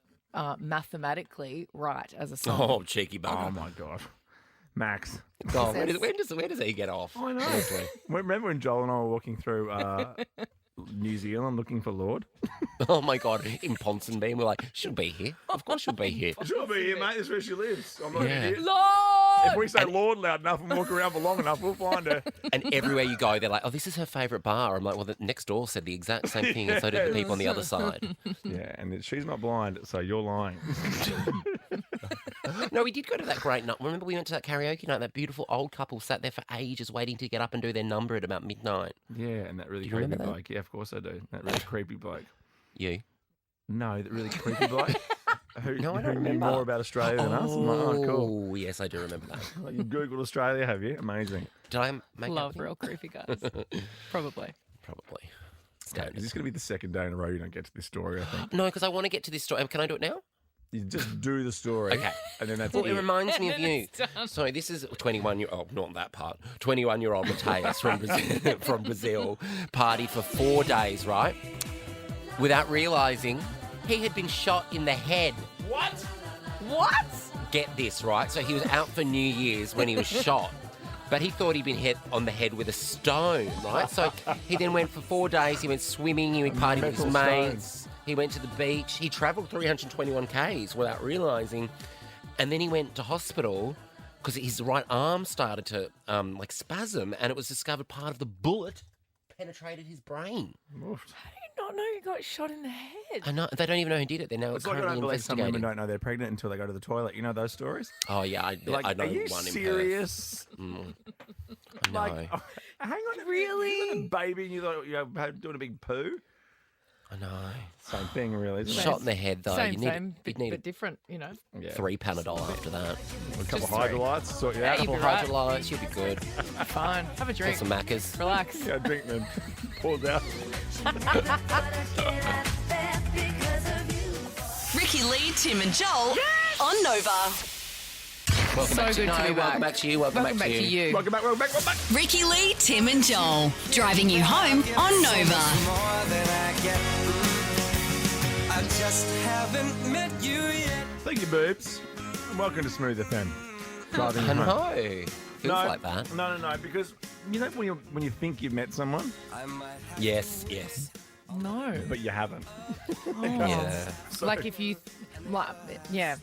Speaker 2: mathematically right as a song.
Speaker 3: Oh, cheeky bugger.
Speaker 1: Oh, my God. Max.
Speaker 3: God, where does he get off?
Speaker 1: I know.
Speaker 3: Honestly.
Speaker 1: Remember when Joel and I were walking through New Zealand looking for Lord?
Speaker 3: Oh, my God. In Ponsonby, we're like, she'll be here. Of course she'll be here.
Speaker 1: She'll be here, mate. This is where she lives. I'm not an idiot.
Speaker 2: Lord!
Speaker 1: If we say Lord loud enough and walk around for long enough, we'll find her.
Speaker 3: And everywhere you go, they're like, oh, this is her favourite bar. I'm like, well, the next door said the exact same thing, and so did the people on the other side.
Speaker 1: Yeah, and she's not blind, so you're lying.
Speaker 3: No, we did go to that great night. Remember we went to that karaoke night? That beautiful old couple sat there for ages waiting to get up and do their number at about midnight.
Speaker 1: Yeah, and that really
Speaker 3: Do you
Speaker 1: creepy
Speaker 3: remember that?
Speaker 1: bloke. Yeah, of course I do. That really creepy bloke.
Speaker 3: You?
Speaker 1: No, that really creepy bloke.
Speaker 3: No, I don't
Speaker 1: who knew
Speaker 3: remember.
Speaker 1: more about Australia than us. I'm like, oh, cool.
Speaker 3: Oh, yes, I do remember that.
Speaker 1: Like, you Googled Australia, have you? Amazing.
Speaker 3: Did I make
Speaker 2: Love
Speaker 3: that
Speaker 2: real creepy guys. Probably.
Speaker 3: Probably.
Speaker 1: Is this going to be the second day in a row you don't get to this story, I think?
Speaker 3: No, because I want to get to this story. Can I do it now?
Speaker 1: You just do the story.
Speaker 3: Okay.
Speaker 1: And then that's
Speaker 3: Well,
Speaker 1: it.
Speaker 3: it reminds me of
Speaker 2: And
Speaker 3: you.
Speaker 2: then it's done.
Speaker 3: So this is 21-year-old, not that part, 21-year-old Mateus from Brazil, partied for 4 days, right? Without realising he had been shot in the head.
Speaker 1: What?
Speaker 3: Get this, right? So he was out for New Year's when he was shot. But he thought he'd been hit on the head with a stone, right? So he then went for 4 days. He went swimming. He went partying with his
Speaker 1: Mental
Speaker 3: mates. He went to the beach. He travelled 321 Ks without realising. And then he went to hospital because his right arm started to spasm, and it was discovered part of the bullet penetrated his brain.
Speaker 1: Oof.
Speaker 2: How do you not know you got shot in the head?
Speaker 3: I know they don't even know who did it. They're now
Speaker 1: It's like I
Speaker 3: currently
Speaker 1: don't believe some women
Speaker 3: investigating.
Speaker 1: don't know they're pregnant until they go to the toilet. You know those stories?
Speaker 3: Oh yeah, I know
Speaker 1: Are you
Speaker 3: one in
Speaker 1: serious?
Speaker 3: Perth. I know.
Speaker 1: Like, hang on,
Speaker 2: Really?
Speaker 1: You got a baby and you thought you were doing a big poo?
Speaker 3: I know.
Speaker 1: Same thing, really. Isn't
Speaker 3: Shot in the head though.
Speaker 2: Same,
Speaker 3: you need,
Speaker 2: same,
Speaker 3: you'd need
Speaker 2: but different, you know.
Speaker 1: it? Yeah.
Speaker 3: 3 Panadol after that.
Speaker 1: A couple of
Speaker 2: Just three.
Speaker 1: hydrolytes, sort you
Speaker 2: Yeah,
Speaker 1: out.
Speaker 2: you'd
Speaker 3: Couple
Speaker 2: be right.
Speaker 3: hydrolytes, you'll be good.
Speaker 2: Fine. Have a
Speaker 3: Got
Speaker 2: drink.
Speaker 3: some Maccas.
Speaker 2: Relax.
Speaker 1: Yeah, drink then. Pause out.
Speaker 4: Ricki Lee, Tim and Joel on Nova.
Speaker 3: Welcome
Speaker 2: So
Speaker 3: back to,
Speaker 2: good to be
Speaker 3: welcome
Speaker 2: back.
Speaker 3: back to you. Welcome back to you.
Speaker 1: Welcome back, welcome back, welcome back.
Speaker 4: Ricki Lee, Tim and Joel. Driving you home on Nova.
Speaker 12: More than I get. I just haven't met you yet.
Speaker 1: Thank you, boobs. And welcome to Smooth FM. Driving
Speaker 3: I
Speaker 1: you home.
Speaker 3: know. Feels like that.
Speaker 1: No, because you know when you think you've met someone,
Speaker 3: Yes.
Speaker 2: No.
Speaker 1: but you haven't.
Speaker 3: Yeah.
Speaker 1: So-
Speaker 2: Like if you, yeah.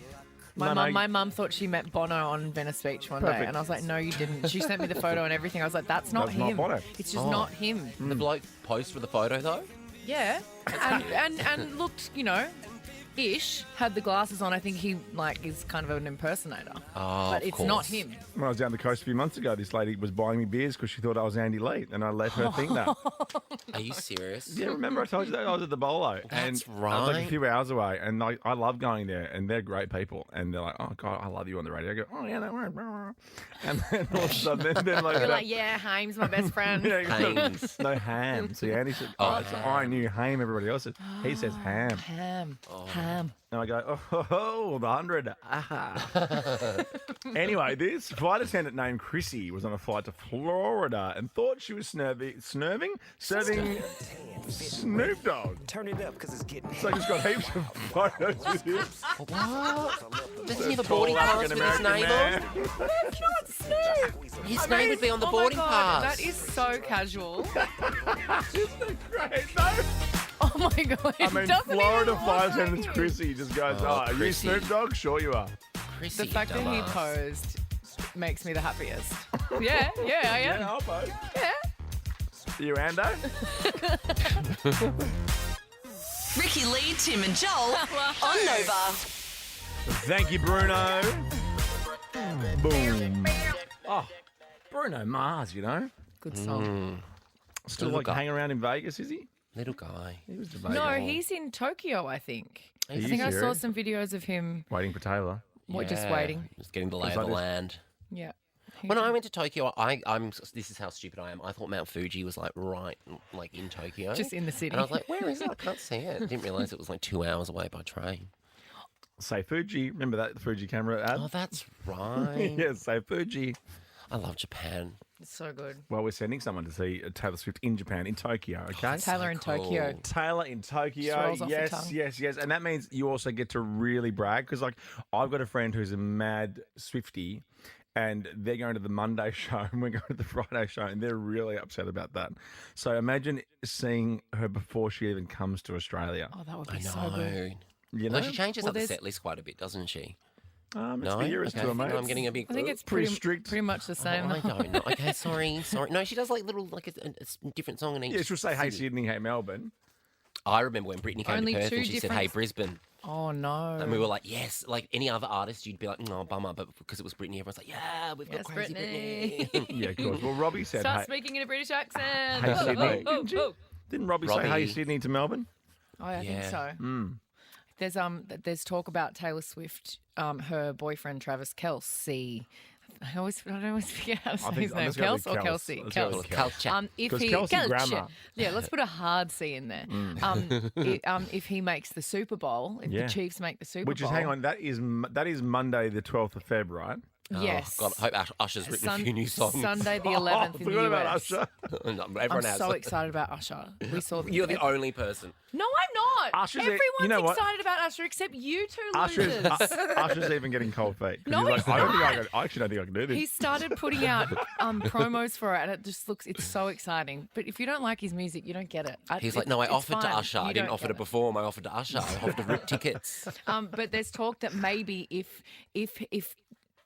Speaker 2: My mum thought she met Bono on Venice Beach one day,
Speaker 1: Perfect.
Speaker 2: and I was like, no, you didn't. She sent me the photo and everything. I was like, that's not
Speaker 1: That's not
Speaker 2: him.
Speaker 1: Bono.
Speaker 2: It's just not him.
Speaker 3: The bloke posed for the photo though.
Speaker 2: Yeah, and looked, you know, ish. Had the glasses on. I think he is kind of an impersonator.
Speaker 3: Oh,
Speaker 2: but
Speaker 3: of
Speaker 2: it's
Speaker 3: course.
Speaker 2: not him.
Speaker 1: When I was down the coast a few months ago, this lady was buying me beers because she thought I was Andy Lee, and I let her think that.
Speaker 3: Are you serious?
Speaker 1: Yeah, remember I told you that I was at the Bolo, and
Speaker 3: That's
Speaker 1: I was like
Speaker 3: right.
Speaker 1: a few hours away, and I love going there, and they're great people, and they're like, "Oh God, I love you on the radio." I go, "Oh yeah, don't worry." And then all of a sudden, then
Speaker 2: You're like, yeah, Haim's my best friend.
Speaker 1: yeah,
Speaker 3: Hames.
Speaker 1: no ham. See, Andy said, so I knew Haim. Everybody else said, he says ham,
Speaker 2: Ham.
Speaker 3: Oh.
Speaker 2: Ham.
Speaker 1: and I go, oh, the 100. Ah. Anyway, this flight attendant named Chrissy was on a flight to Florida and thought she was serving Snoop Dogg.
Speaker 12: Turn it up because it's getting
Speaker 1: So I just got heaps of photos with him.
Speaker 3: What? Doesn't he have a boarding pass with his name on?
Speaker 2: That's not Snoop.
Speaker 3: His name would be on the boarding
Speaker 2: oh my God,
Speaker 3: pass.
Speaker 2: That is so casual.
Speaker 1: Great, no?
Speaker 2: Oh my God.
Speaker 1: I mean,
Speaker 2: Doesn't
Speaker 1: Florida
Speaker 2: even
Speaker 1: flight
Speaker 2: look
Speaker 1: attendant
Speaker 2: like
Speaker 1: Chrissy just goes,
Speaker 3: Oh,
Speaker 1: are you
Speaker 3: Chrissy.
Speaker 1: Snoop Dogg? Sure you are.
Speaker 3: Chrissy,
Speaker 2: The fact that he
Speaker 3: dumbass.
Speaker 2: posed makes me the happiest. Yeah, I am.
Speaker 1: Yeah, I'll post.
Speaker 2: Yeah.
Speaker 1: You Ando?
Speaker 4: Ricki Lee, Tim and Joel on Nova.
Speaker 1: Thank you, Bruno. Boom. Oh, Bruno Mars, you know.
Speaker 2: Good song.
Speaker 1: Still
Speaker 3: Little
Speaker 1: like
Speaker 3: guy.
Speaker 1: hanging around in Vegas, is he?
Speaker 3: Little guy.
Speaker 1: He was the Vegas.
Speaker 2: No, he's in Tokyo, I think. I
Speaker 1: Are you
Speaker 2: think I saw
Speaker 1: serious?
Speaker 2: some videos of him
Speaker 1: Waiting for Taylor.
Speaker 2: just waiting.
Speaker 3: Just getting the lay
Speaker 1: Was
Speaker 3: of
Speaker 1: that
Speaker 3: the
Speaker 1: his-
Speaker 3: land.
Speaker 2: Yeah.
Speaker 3: When I went to Tokyo, this is how stupid I am. I thought Mount Fuji was like right like in Tokyo.
Speaker 2: Just in the city.
Speaker 3: And I was like, where is it? I can't see it. I didn't realise it was like 2 hours away by train.
Speaker 1: Say Fuji. Remember that Fuji camera ad?
Speaker 3: Oh, that's right.
Speaker 1: Yeah, say Fuji.
Speaker 3: I love Japan.
Speaker 2: It's so good.
Speaker 1: Well, we're sending someone to see Taylor Swift in Japan, in Tokyo, okay?
Speaker 2: Taylor in Tokyo.
Speaker 1: Taylor in Tokyo.
Speaker 2: Just rolls off the tongue.
Speaker 1: Yes. And that means you also get to really brag because, like, I've got a friend who's a mad Swiftie and they're going to the Monday show and we're going to the Friday show and they're really upset about that. So imagine seeing her before she even comes to Australia.
Speaker 2: Oh, that would
Speaker 3: I
Speaker 2: be
Speaker 3: know.
Speaker 2: so good.
Speaker 1: You know?
Speaker 3: Well, she changes up the
Speaker 2: there's-
Speaker 3: set list quite a bit, doesn't she?
Speaker 1: It's
Speaker 3: No?
Speaker 1: the yearest
Speaker 3: Okay,
Speaker 1: to a mate.
Speaker 3: I'm getting a big...
Speaker 2: I think it's
Speaker 1: pretty
Speaker 2: pretty
Speaker 1: strict.
Speaker 2: pretty much the same.
Speaker 3: I don't know. Okay, sorry. No, she does like little, like a different song in each
Speaker 1: Yeah, she'll say, hey,
Speaker 3: city.
Speaker 1: Sydney, hey, Melbourne.
Speaker 3: I remember when Britney came
Speaker 2: Only
Speaker 3: to Perth
Speaker 2: two
Speaker 3: and she said,
Speaker 2: different-
Speaker 3: hey, Brisbane.
Speaker 2: Oh no.
Speaker 3: And we were like, yes. Like any other artist, you'd be like, no, bummer. But because it was Britney, everyone's like, yeah, we've got
Speaker 2: Yes,
Speaker 3: crazy
Speaker 2: Britney.
Speaker 3: Britney.
Speaker 1: Yeah, of course. Well, Robbie said,
Speaker 2: Start
Speaker 1: hey,
Speaker 2: speaking in a British accent.
Speaker 1: Hey, Sydney.
Speaker 2: Oh, oh, oh.
Speaker 1: didn't Robbie say, hey,
Speaker 3: Robbie.
Speaker 1: Sydney to Melbourne?
Speaker 2: Oh, I think
Speaker 3: Yeah.
Speaker 2: so. There's talk about Taylor Swift, her boyfriend Travis Kelce. I always forget how to say his name.
Speaker 1: let's go with
Speaker 2: Kels or
Speaker 1: Kels.
Speaker 2: Kelsey?
Speaker 1: Let's go with Kels.
Speaker 2: If
Speaker 1: 'Cause
Speaker 2: he
Speaker 1: Kelsey
Speaker 2: Kelce.
Speaker 1: grammar.
Speaker 2: Yeah, let's put a hard C in there. If he makes the Super Bowl, if
Speaker 1: Yeah.
Speaker 2: the Chiefs make the Super
Speaker 1: Which
Speaker 2: Bowl,
Speaker 1: is, hang on, that is Monday the 12th of Feb, right?
Speaker 2: yes.
Speaker 3: Oh, God, I hope Usher's written a few new songs.
Speaker 2: Sunday the 11th in the
Speaker 1: Forgot about
Speaker 2: US.
Speaker 1: Usher.
Speaker 3: Everyone
Speaker 2: I'm
Speaker 3: has.
Speaker 2: so excited about Usher. We saw.
Speaker 3: You're the only person.
Speaker 2: No, I'm not.
Speaker 1: Usher's
Speaker 2: Everyone's
Speaker 1: you know what?
Speaker 2: excited about Usher except you two
Speaker 1: Usher's,
Speaker 2: losers.
Speaker 1: Usher's even getting cold feet. 'Cause
Speaker 2: No,
Speaker 1: he's
Speaker 2: he's
Speaker 1: like,
Speaker 2: not.
Speaker 1: I actually don't think I can do this.
Speaker 2: He started putting out promos for it, and it just it's so exciting. But if you don't like his music, you don't get it.
Speaker 3: He's like, no, I
Speaker 2: it's
Speaker 3: offered to
Speaker 2: fine.
Speaker 3: Usher.
Speaker 2: You
Speaker 3: I didn't
Speaker 2: don't
Speaker 3: offer
Speaker 2: get
Speaker 3: to perform. I offered to Usher. I offered to rip tickets.
Speaker 2: But there's talk that maybe if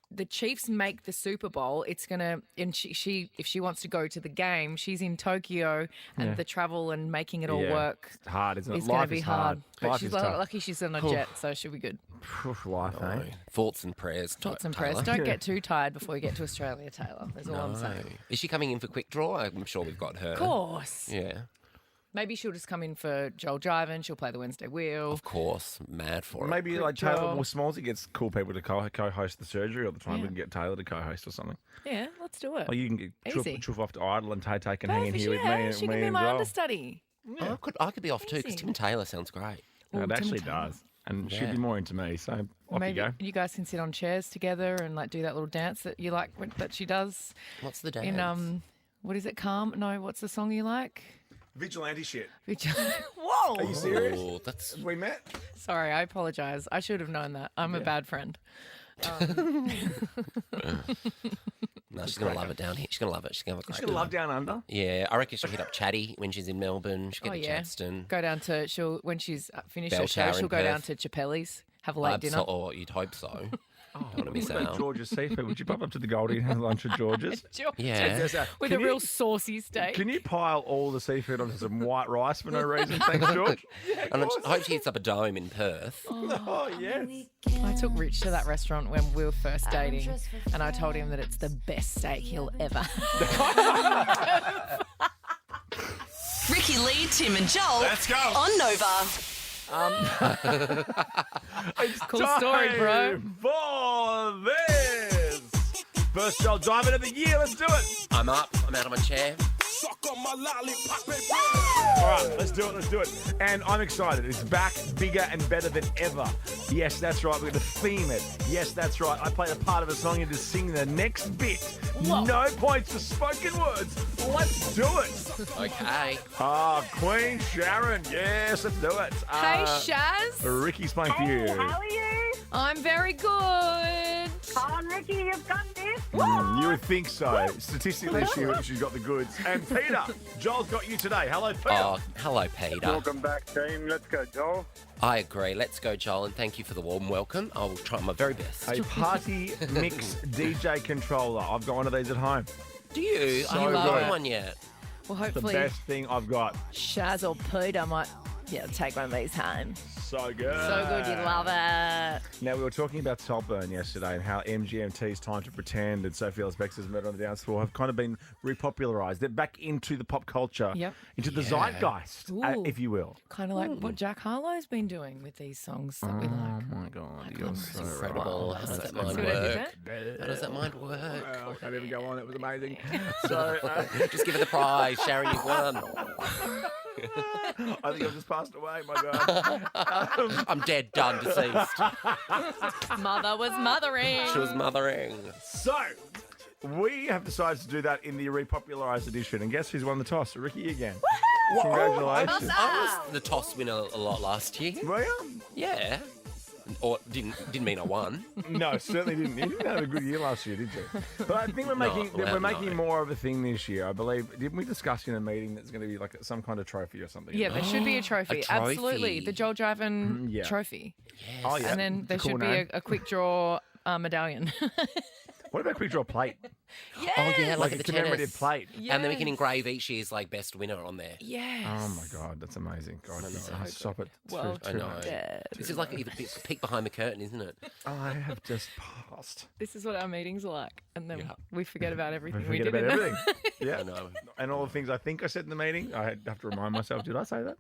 Speaker 2: the Chiefs make the Super Bowl, it's gonna. And she if she wants to go to the game, she's in Tokyo, and
Speaker 1: Yeah.
Speaker 2: the travel and making it all
Speaker 1: Yeah.
Speaker 2: work
Speaker 1: It's hard, isn't it?
Speaker 2: is going to
Speaker 1: Life
Speaker 2: be
Speaker 1: is
Speaker 2: hard. But
Speaker 1: Life
Speaker 2: she's
Speaker 1: is tough.
Speaker 2: lucky she's on a jet, so she'll be good.
Speaker 1: Life, eh?
Speaker 3: Thoughts and prayers.
Speaker 2: Thoughts and
Speaker 3: Taylor.
Speaker 2: prayers. Don't get too tired before you get to Australia, Taylor. That's all I'm saying.
Speaker 3: Is she coming in for quick draw? I'm sure we've got her.
Speaker 2: Of course.
Speaker 3: Yeah,
Speaker 2: Maybe she'll just come in for Joel Jivin. She'll play the Wednesday Wheel.
Speaker 3: of course. Mad for it.
Speaker 1: Maybe
Speaker 2: Quick
Speaker 1: like Taylor
Speaker 2: draw.
Speaker 1: or Smallsy gets cool people to co-host the surgery all the time.
Speaker 2: Yeah.
Speaker 1: We can get Taylor to co-host or something.
Speaker 2: Yeah, let's do it.
Speaker 1: Or you can get
Speaker 2: Easy.
Speaker 1: Chuff off to Idle and Tay can hang in
Speaker 2: Perfect,
Speaker 1: here with
Speaker 2: yeah,
Speaker 1: me,
Speaker 2: she can
Speaker 1: me
Speaker 2: be
Speaker 1: and
Speaker 2: my
Speaker 1: Joel.
Speaker 2: understudy.
Speaker 3: Oh, I could be off too because
Speaker 2: Easy.
Speaker 3: Tim Taylor sounds great.
Speaker 1: No,
Speaker 2: Ooh,
Speaker 1: it
Speaker 2: Tim
Speaker 1: actually
Speaker 2: Taylor.
Speaker 1: does. And she'd
Speaker 3: Yeah.
Speaker 1: be more into me, so off
Speaker 2: Maybe
Speaker 1: you go.
Speaker 2: guys can sit on chairs together and like do that little dance that you like that she does.
Speaker 3: What's the dance?
Speaker 2: In what is it? Calm? No, what's the song you like?
Speaker 1: Vigilante shit.
Speaker 2: Whoa!
Speaker 1: Are you serious?
Speaker 3: Oh, that's
Speaker 1: Have we met?
Speaker 2: Sorry, I apologise. I should have known that. I'm a bad friend.
Speaker 3: no. She's gonna love it down here. She's gonna love it. She's gonna have a great
Speaker 1: She's gonna love
Speaker 3: time.
Speaker 1: Down Under.
Speaker 3: Yeah, I reckon she'll hit up Chatty when she's in Melbourne. She'll get
Speaker 2: Oh
Speaker 3: to
Speaker 2: yeah.
Speaker 3: Chadston.
Speaker 2: Go down to when she's finished
Speaker 3: Bell
Speaker 2: her show.
Speaker 3: Tower
Speaker 2: She'll
Speaker 3: in
Speaker 2: go down
Speaker 3: Perth.
Speaker 2: to Chappelle's, have a late dinner.
Speaker 3: Or you'd hope so. Don't want to miss
Speaker 1: What about
Speaker 3: out.
Speaker 1: George's Seafood? Would you pop up to the Goldie and have lunch at George's?
Speaker 3: Yeah.
Speaker 2: With
Speaker 1: Can
Speaker 2: a real
Speaker 1: you-
Speaker 2: saucy steak.
Speaker 1: Can you pile all the seafood onto some white rice for no reason? Thanks, George.
Speaker 3: And I hope she hits up a dome in Perth.
Speaker 1: Oh, yes.
Speaker 2: I took Rich to that restaurant when we were first dating, and I told him that it's the best steak he'll ever have.
Speaker 4: Ricki Lee, Tim and Joel.
Speaker 5: Let's go.
Speaker 4: On Nova.
Speaker 1: It's
Speaker 2: Cool story, bro.
Speaker 1: time for this. First Joel Diamond of the year. Let's do it.
Speaker 3: I'm up. I'm out of my chair.
Speaker 1: All right, let's do it. And I'm excited. It's back, bigger and better than ever. Yes, that's right. We're going to theme it. Yes, that's right. I played a part of a song and just sing the next bit.
Speaker 2: Whoa.
Speaker 1: No points for spoken words. Let's do it.
Speaker 3: Okay.
Speaker 1: Queen Sharon. Yes, let's do it.
Speaker 2: Hey, Shaz.
Speaker 1: Ricky's playing for you.
Speaker 7: How are you?
Speaker 2: I'm very good.
Speaker 7: Come on, Ricky, you've got this.
Speaker 1: You would think so. Statistically, she's got the goods. And Peter, Joel's got you today. Hello, Peter.
Speaker 3: Oh, hello, Peter.
Speaker 8: Welcome back, team. Let's go, Joel.
Speaker 3: I agree. Let's go, Joel, and thank you for the warm welcome. I will try my very best.
Speaker 1: A party mix DJ controller. I've got one of these at home.
Speaker 3: Do you?
Speaker 1: So
Speaker 3: I haven't
Speaker 1: good.
Speaker 3: got one yet.
Speaker 2: Well,
Speaker 1: The
Speaker 2: hopefully
Speaker 1: best thing I've got.
Speaker 2: Shaz or Peter might Yeah, take one of these home.
Speaker 1: So good.
Speaker 2: So good, you love it.
Speaker 1: Now, we were talking about Saltburn yesterday and how MGMT's Time to Pretend and Sophie Ellis Bextor's Murder on the Dance Floor have kind of been repopularised. They're back into the pop culture, into the zeitgeist, if you will.
Speaker 2: Kind of like what Jack Harlow's been doing with these songs that we like.
Speaker 1: Oh, my God. You're so
Speaker 3: incredible. How does that mind work? How does that mind work?
Speaker 1: I can't even go on. It was amazing. So,
Speaker 3: just give her the prize. Sharon, you've won.
Speaker 1: I think I've just passed away, my God.
Speaker 3: I'm dead, done, deceased.
Speaker 2: Mother was mothering.
Speaker 3: She was mothering.
Speaker 1: So, we have decided to do that in the repopularised edition. And guess who's won the toss? Ricki again. Congratulations.
Speaker 3: I was the toss winner a lot last year.
Speaker 1: Were you?
Speaker 3: Yeah. Or didn't mean I won.
Speaker 1: No, certainly didn't. You didn't have a good year last year, did you? But I think we're making more of a thing this year. I believe. Didn't we discuss in a meeting that's going to be like some kind of trophy or something?
Speaker 2: Yeah, there should be a trophy.
Speaker 3: A trophy.
Speaker 2: Absolutely, the Joel Jivin trophy.
Speaker 3: Yes.
Speaker 1: Oh, yeah.
Speaker 2: And then there
Speaker 1: Cool
Speaker 2: should be
Speaker 1: name.
Speaker 2: a quick draw medallion.
Speaker 1: What about a quick draw plate?
Speaker 2: Yes.
Speaker 3: Oh, yeah, like
Speaker 1: a
Speaker 3: at the
Speaker 1: commemorative
Speaker 3: tennis.
Speaker 1: plate.
Speaker 3: And then we can engrave each year's like best winner on there.
Speaker 2: Yes.
Speaker 1: Oh my God, that's amazing. God, stop it.
Speaker 2: Well,
Speaker 3: I know. This is like a peek behind the curtain, isn't it?
Speaker 1: I have just passed.
Speaker 2: This is what our meetings are like, and then we forget about everything
Speaker 1: We
Speaker 2: we
Speaker 1: forget
Speaker 2: did.
Speaker 1: about
Speaker 2: in them.
Speaker 1: everything. Yeah,
Speaker 3: I know.
Speaker 1: And all the things I think I said in the meeting, I have to remind myself. Did I say that?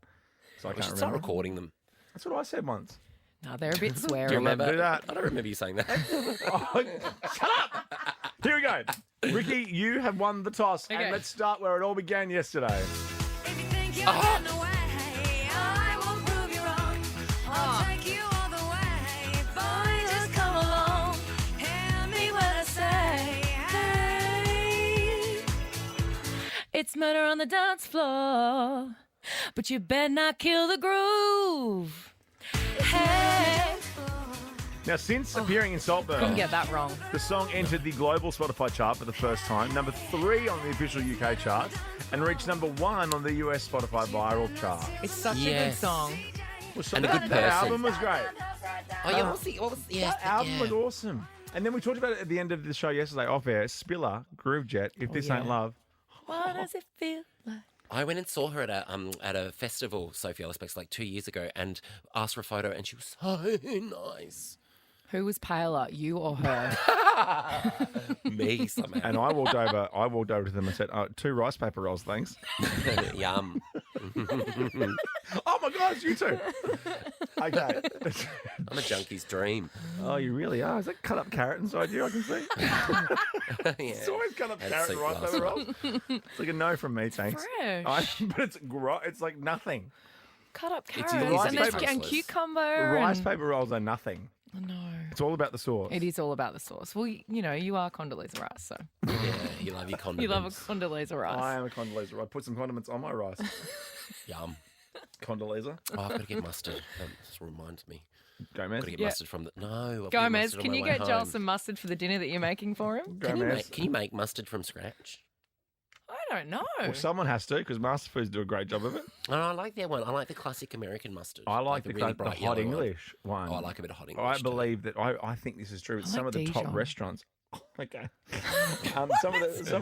Speaker 1: So I
Speaker 3: We
Speaker 1: can't
Speaker 3: should start
Speaker 1: remember.
Speaker 3: recording them.
Speaker 1: That's what I said once.
Speaker 2: No, they're a bit
Speaker 3: Do you
Speaker 2: sweary.
Speaker 3: remember?
Speaker 1: Do that.
Speaker 3: I don't remember you saying that.
Speaker 1: Shut up! Here we go. Ricki, you have won the toss.
Speaker 2: Okay.
Speaker 1: And let's start where it all began yesterday.
Speaker 2: It's murder on the dance floor, but you better not kill the groove. Hey.
Speaker 1: Now, since appearing in Saltburn,
Speaker 2: Couldn't get that wrong.
Speaker 1: the song entered the global Spotify chart for the first time, number 3 on the official UK chart, and reached number 1 on the US Spotify viral chart.
Speaker 2: It's such a good
Speaker 3: Yes.
Speaker 2: song.
Speaker 3: And a good
Speaker 1: That
Speaker 3: person.
Speaker 1: album was great.
Speaker 3: Oh, yeah, what was yes,
Speaker 1: That album
Speaker 3: yeah.
Speaker 1: was awesome. And then we talked about it at the end of the show yesterday, off air. Spiller, Groove Jet, If This Ain't Love.
Speaker 2: What does it feel like?
Speaker 3: I went and saw her at a festival, Sophie Ellis Bextor, like 2 years ago, and asked for a photo, and she was so nice.
Speaker 2: Who was paler, you or her?
Speaker 3: Me somehow.
Speaker 1: And I walked over to them and said, 2 rice paper rolls, thanks.
Speaker 3: Yum.
Speaker 1: Oh my God, it's you two. Okay.
Speaker 3: I'm a junkie's dream.
Speaker 1: Oh, you really are. Is that cut up carrot inside you? I can see.
Speaker 3: Yeah.
Speaker 1: It's always cut up
Speaker 3: And
Speaker 1: carrot
Speaker 3: soup
Speaker 1: and rice
Speaker 3: last
Speaker 1: paper rolls. It's like a no from me, thanks.
Speaker 2: Fresh.
Speaker 1: But it's like nothing.
Speaker 2: Cut up
Speaker 3: It's
Speaker 2: carrots
Speaker 1: rice
Speaker 2: and, there's-
Speaker 1: paper.
Speaker 2: and cucumber.
Speaker 1: Rice
Speaker 2: and...
Speaker 1: paper rolls are nothing.
Speaker 2: No.
Speaker 1: It's all about the sauce.
Speaker 2: It is all about the sauce. Well, you know, you are Condoleezza Rice, so
Speaker 3: Yeah, you love your condiments.
Speaker 2: you love a Condoleezza Rice.
Speaker 1: I am a Condoleezza. I put some condiments on my rice.
Speaker 3: Yum.
Speaker 1: Condoleezza.
Speaker 3: Oh, I've got to get mustard. That just reminds me.
Speaker 1: Gomez.
Speaker 3: I've got to get
Speaker 2: Yeah.
Speaker 3: mustard from the... No. I've got to get
Speaker 2: Gomez,
Speaker 3: mustard on
Speaker 2: can
Speaker 3: my
Speaker 2: you
Speaker 3: way
Speaker 2: get Joel
Speaker 3: home.
Speaker 2: some mustard for the dinner that you're making for him?
Speaker 1: Gomez.
Speaker 3: Can you make mustard from scratch?
Speaker 2: I don't know.
Speaker 1: Well, someone has to because Master Foods do a great job of it.
Speaker 3: Oh, I like that one. I like the classic American mustard.
Speaker 1: I like the,
Speaker 3: really
Speaker 1: the
Speaker 3: bright
Speaker 1: hot
Speaker 3: yellow
Speaker 1: English one.
Speaker 3: Oh, I like a bit of hot English.
Speaker 1: I
Speaker 3: too.
Speaker 1: believe that. I think this is true. It's
Speaker 2: I
Speaker 1: some
Speaker 2: like
Speaker 1: of the top
Speaker 2: Dijon.
Speaker 1: restaurants. Okay. Some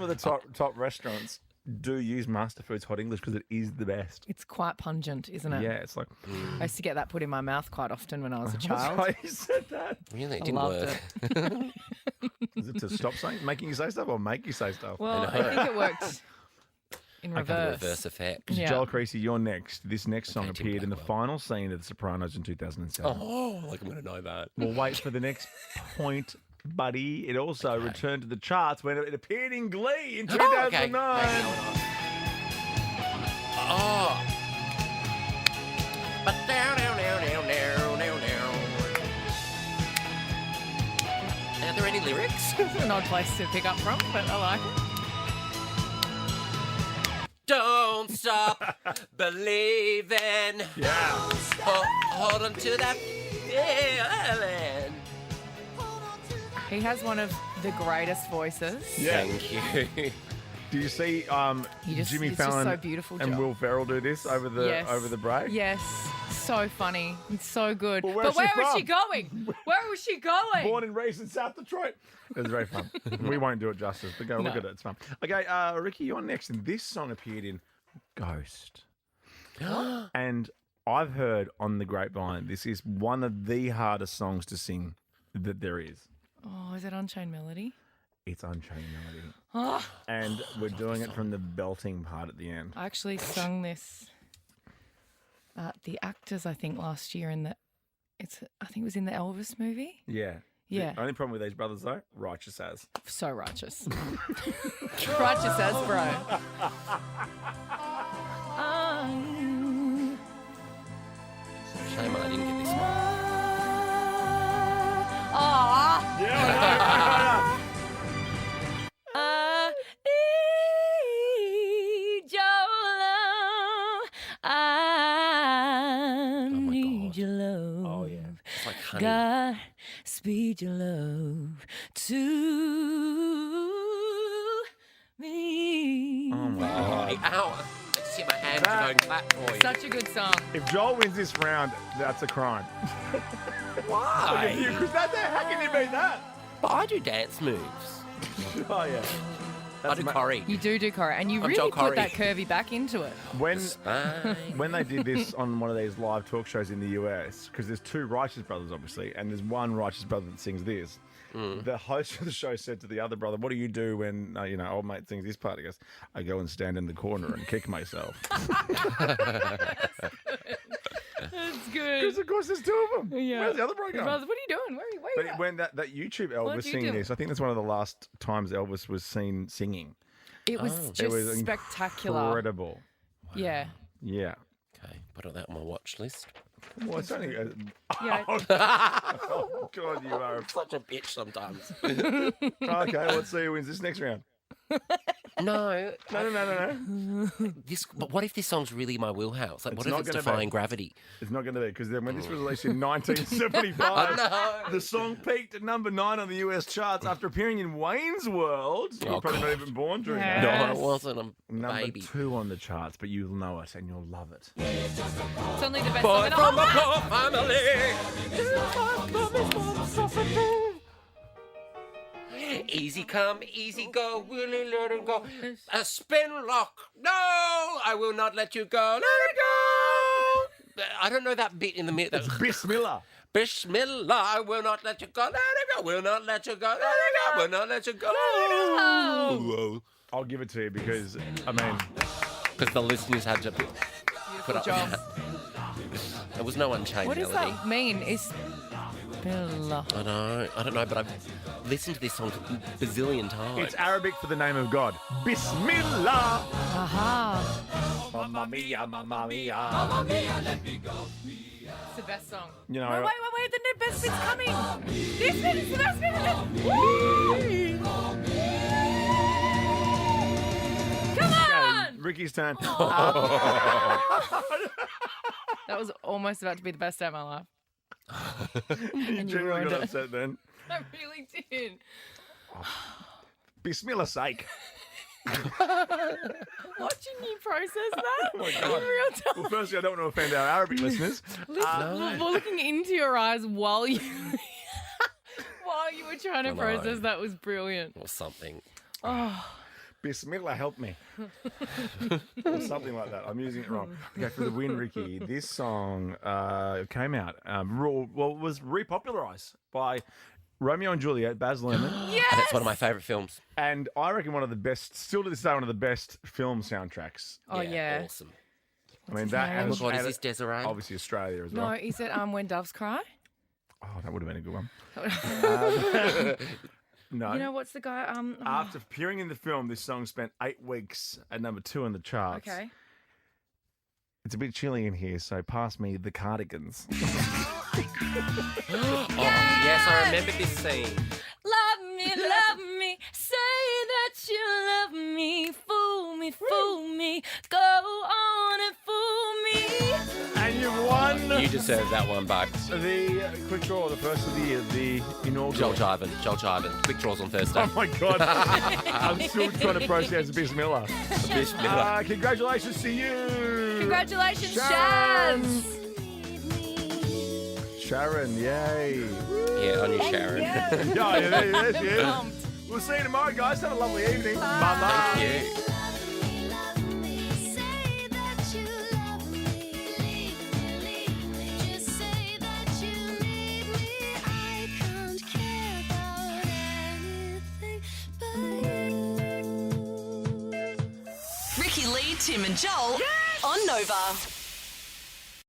Speaker 1: of the top restaurants do use Master Foods hot English because it is the best.
Speaker 2: It's quite pungent, isn't it?
Speaker 1: Yeah, it's like.
Speaker 2: I used to get that put in my mouth quite often when I was a
Speaker 1: That's
Speaker 2: child.
Speaker 1: why you said that.
Speaker 3: Really? It
Speaker 2: I
Speaker 3: didn't
Speaker 2: loved
Speaker 3: work.
Speaker 1: Is it to stop saying, making you say stuff, or make you say stuff?
Speaker 2: Well, I think it worked in
Speaker 3: The
Speaker 2: reverse.
Speaker 3: reverse effect.
Speaker 2: Yeah.
Speaker 1: Joel Creasy, you're next. This next song
Speaker 3: Tim
Speaker 1: appeared in the
Speaker 3: Blackwell.
Speaker 1: final scene of The Sopranos in 2007.
Speaker 3: Oh, like I'm going to know that.
Speaker 1: We'll wait for the next point, buddy. It also returned to the charts when it appeared in Glee in 2009.
Speaker 3: Oh. But down, down, down, down, down, down, down. Are there any lyrics?
Speaker 2: It's an odd place to pick up from, but I like it.
Speaker 3: Don't stop believing.
Speaker 1: Yeah.
Speaker 3: Hold on to that feeling.
Speaker 2: He has one of the greatest voices.
Speaker 1: Yeah.
Speaker 3: Thank you.
Speaker 1: Do you see Jimmy
Speaker 2: he's just
Speaker 1: Fallon
Speaker 2: so beautiful,
Speaker 1: and
Speaker 2: Joel.
Speaker 1: Will Ferrell do this over the break?
Speaker 2: Yes, so funny. It's so good.
Speaker 1: Well,
Speaker 2: but where was
Speaker 1: from?
Speaker 2: she going? Where was she going?
Speaker 1: Born and raised in South Detroit. It was very fun. We won't do it justice, but go look
Speaker 2: No.
Speaker 1: at it. It's fun. Okay, Ricki, you're next. And this song appeared in Ghost. And I've heard on the grapevine this is one of the hardest songs to sing that there is.
Speaker 2: Oh, is it Unchained Melody?
Speaker 1: It's Unchained Melody.
Speaker 2: Oh.
Speaker 1: And we're doing it from the belting part at the end.
Speaker 2: I actually sung this at the Actors, I think, last year I think it was in the Elvis movie.
Speaker 1: Yeah.
Speaker 2: Yeah.
Speaker 1: The only problem with these brothers, though, righteous as.
Speaker 2: So righteous. Righteous as, bro.
Speaker 3: Shame I didn't get this one.
Speaker 2: Aww.
Speaker 1: Yeah,
Speaker 2: I need your love. I need your love.
Speaker 3: Oh, yeah. It's like honey.
Speaker 2: God, speed your love to me.
Speaker 1: Oh, my God.
Speaker 3: Ow. I just hit my hand and don't clap for you.
Speaker 2: Such a good song.
Speaker 1: If Joel wins this round, that's a crime.
Speaker 3: Why?
Speaker 1: Because how can you beat that?
Speaker 3: But I do dance moves.
Speaker 1: Oh, yeah.
Speaker 3: I do Corrie.
Speaker 2: You do Corrie, and you
Speaker 3: I'm
Speaker 2: really
Speaker 3: Joel
Speaker 2: put
Speaker 3: Corrie.
Speaker 2: that curvy back into it.
Speaker 1: When they did this on one of these live talk shows in the US, because there's two Righteous Brothers, obviously, and there's one Righteous Brother that sings this. The host of the show said to the other brother, "What do you do when old mate sings this part?" He goes, "I go and stand in the corner and kick myself."
Speaker 2: That's good.
Speaker 1: Because of course there's two of them.
Speaker 2: Yeah.
Speaker 1: Where's the other brother?
Speaker 2: Brothers, what are you doing? Where are you
Speaker 1: But
Speaker 2: at?
Speaker 1: when that YouTube
Speaker 2: What
Speaker 1: Elvis
Speaker 2: do you
Speaker 1: singing
Speaker 2: do?
Speaker 1: this, I think that's one of the last times Elvis was seen singing.
Speaker 2: It was
Speaker 1: It
Speaker 2: just
Speaker 1: was
Speaker 2: spectacular.
Speaker 1: incredible.
Speaker 2: Yeah.
Speaker 1: Yeah.
Speaker 3: Okay, put that on my watch list.
Speaker 1: Well, it's only.
Speaker 2: Yeah.
Speaker 1: Oh, God, you are.
Speaker 3: Such a bitch sometimes.
Speaker 1: Okay, let's see who wins this next round.
Speaker 3: No.
Speaker 1: No.
Speaker 3: But what if this song's really my wheelhouse? Like,
Speaker 1: It's
Speaker 3: what if
Speaker 1: not
Speaker 3: it's
Speaker 1: gonna
Speaker 3: defying
Speaker 1: be.
Speaker 3: gravity?
Speaker 1: It's not going to be, because then when this was released in 1975,
Speaker 3: Oh, no.
Speaker 1: the song peaked at number 9 on the US charts after appearing in Wayne's World. You were
Speaker 3: Oh,
Speaker 1: probably not
Speaker 3: God.
Speaker 1: even born during
Speaker 2: Yes.
Speaker 1: that.
Speaker 3: No, it wasn't. I'm a
Speaker 1: Number
Speaker 3: baby.
Speaker 1: 2 on the charts, but you'll know it and you'll love it.
Speaker 2: It's only the best
Speaker 3: Boy
Speaker 2: song in the
Speaker 3: from
Speaker 2: whole
Speaker 3: a
Speaker 2: world.
Speaker 3: poor family. Easy come, easy go, will you let it go? A spin lock. No, I will not let you go. Let it go. I don't know that bit in the middle.
Speaker 1: It's Bismillah.
Speaker 3: Bismillah, I will not let you go. Let it go. Will not let you go. Let it go. Will not let you go. Let it go.
Speaker 1: I'll give it to you because, I mean...
Speaker 3: Because the listeners had to put up with that. There was no Unchained
Speaker 2: What does
Speaker 3: Melody.
Speaker 2: that mean? Is Bismillah.
Speaker 3: I don't know, but I've listened to this song a bazillion times.
Speaker 1: It's Arabic for the name of God. Bismillah.
Speaker 2: Aha.
Speaker 1: Mamma mia, mamma mia.
Speaker 2: It's the best song.
Speaker 1: You know,
Speaker 2: Wait, the best bit's coming. This bit is the best bit. Come on!
Speaker 1: Ricky's turn.
Speaker 2: That was almost about to be the best day of my life.
Speaker 1: You
Speaker 2: And you
Speaker 1: genuinely
Speaker 2: ruined
Speaker 1: got
Speaker 2: it.
Speaker 1: upset then.
Speaker 2: I really did.
Speaker 1: Bismillah's sake.
Speaker 2: Watching you process that
Speaker 1: Oh my
Speaker 2: in
Speaker 1: God.
Speaker 2: real time.
Speaker 1: Well, firstly, I don't want to offend our Arabic listeners.
Speaker 2: We're looking into your eyes while you were trying to
Speaker 3: I know.
Speaker 2: process that was brilliant.
Speaker 3: Or something.
Speaker 2: Oh,
Speaker 1: Bismillah, help me. Or something like that. I'm using it wrong. Okay, for the win, Ricky, this song came out, it was repopularised by Romeo and Juliet, Baz Luhrmann.
Speaker 2: yes!
Speaker 3: And it's one of my favourite films.
Speaker 1: And I reckon one of the best, still to this day, one of the best film soundtracks.
Speaker 2: Oh, yeah.
Speaker 3: Awesome.
Speaker 1: I mean,
Speaker 2: his
Speaker 1: that
Speaker 2: name?
Speaker 1: and
Speaker 3: Oh my God, is
Speaker 1: and
Speaker 3: this Desiree?
Speaker 1: obviously Australia as
Speaker 2: No,
Speaker 1: well.
Speaker 2: is it When Doves Cry?
Speaker 1: Oh, that would have been a good one. No.
Speaker 2: You know what's the guy?
Speaker 1: After appearing in the film, this song spent 8 weeks at number 2 on the charts.
Speaker 2: Okay.
Speaker 1: It's a bit chilly in here, so pass me the Cardigans.
Speaker 3: Oh, yes, I remember this scene.
Speaker 2: Love me, say that you love me, fool me, go on and fool me.
Speaker 1: And you've won
Speaker 3: You deserve that one, Bugs.
Speaker 1: the quick draw, the first of the year, the inaugural.
Speaker 3: Joel Jivin. Quick draws on Thursday.
Speaker 1: Oh my God. I'm still trying to process Bismillah.
Speaker 3: Bismillah.
Speaker 1: Congratulations to you.
Speaker 2: Congratulations,
Speaker 1: Sharon.
Speaker 2: Shaz.
Speaker 1: Sharon, yay.
Speaker 3: Yeah, I knew Sharon.
Speaker 1: Yeah, there she is. We'll see you tomorrow, guys. Have a lovely evening. Bye-bye.
Speaker 3: Thank you.
Speaker 4: Ricki, Lee, Tim and Joel on Nova.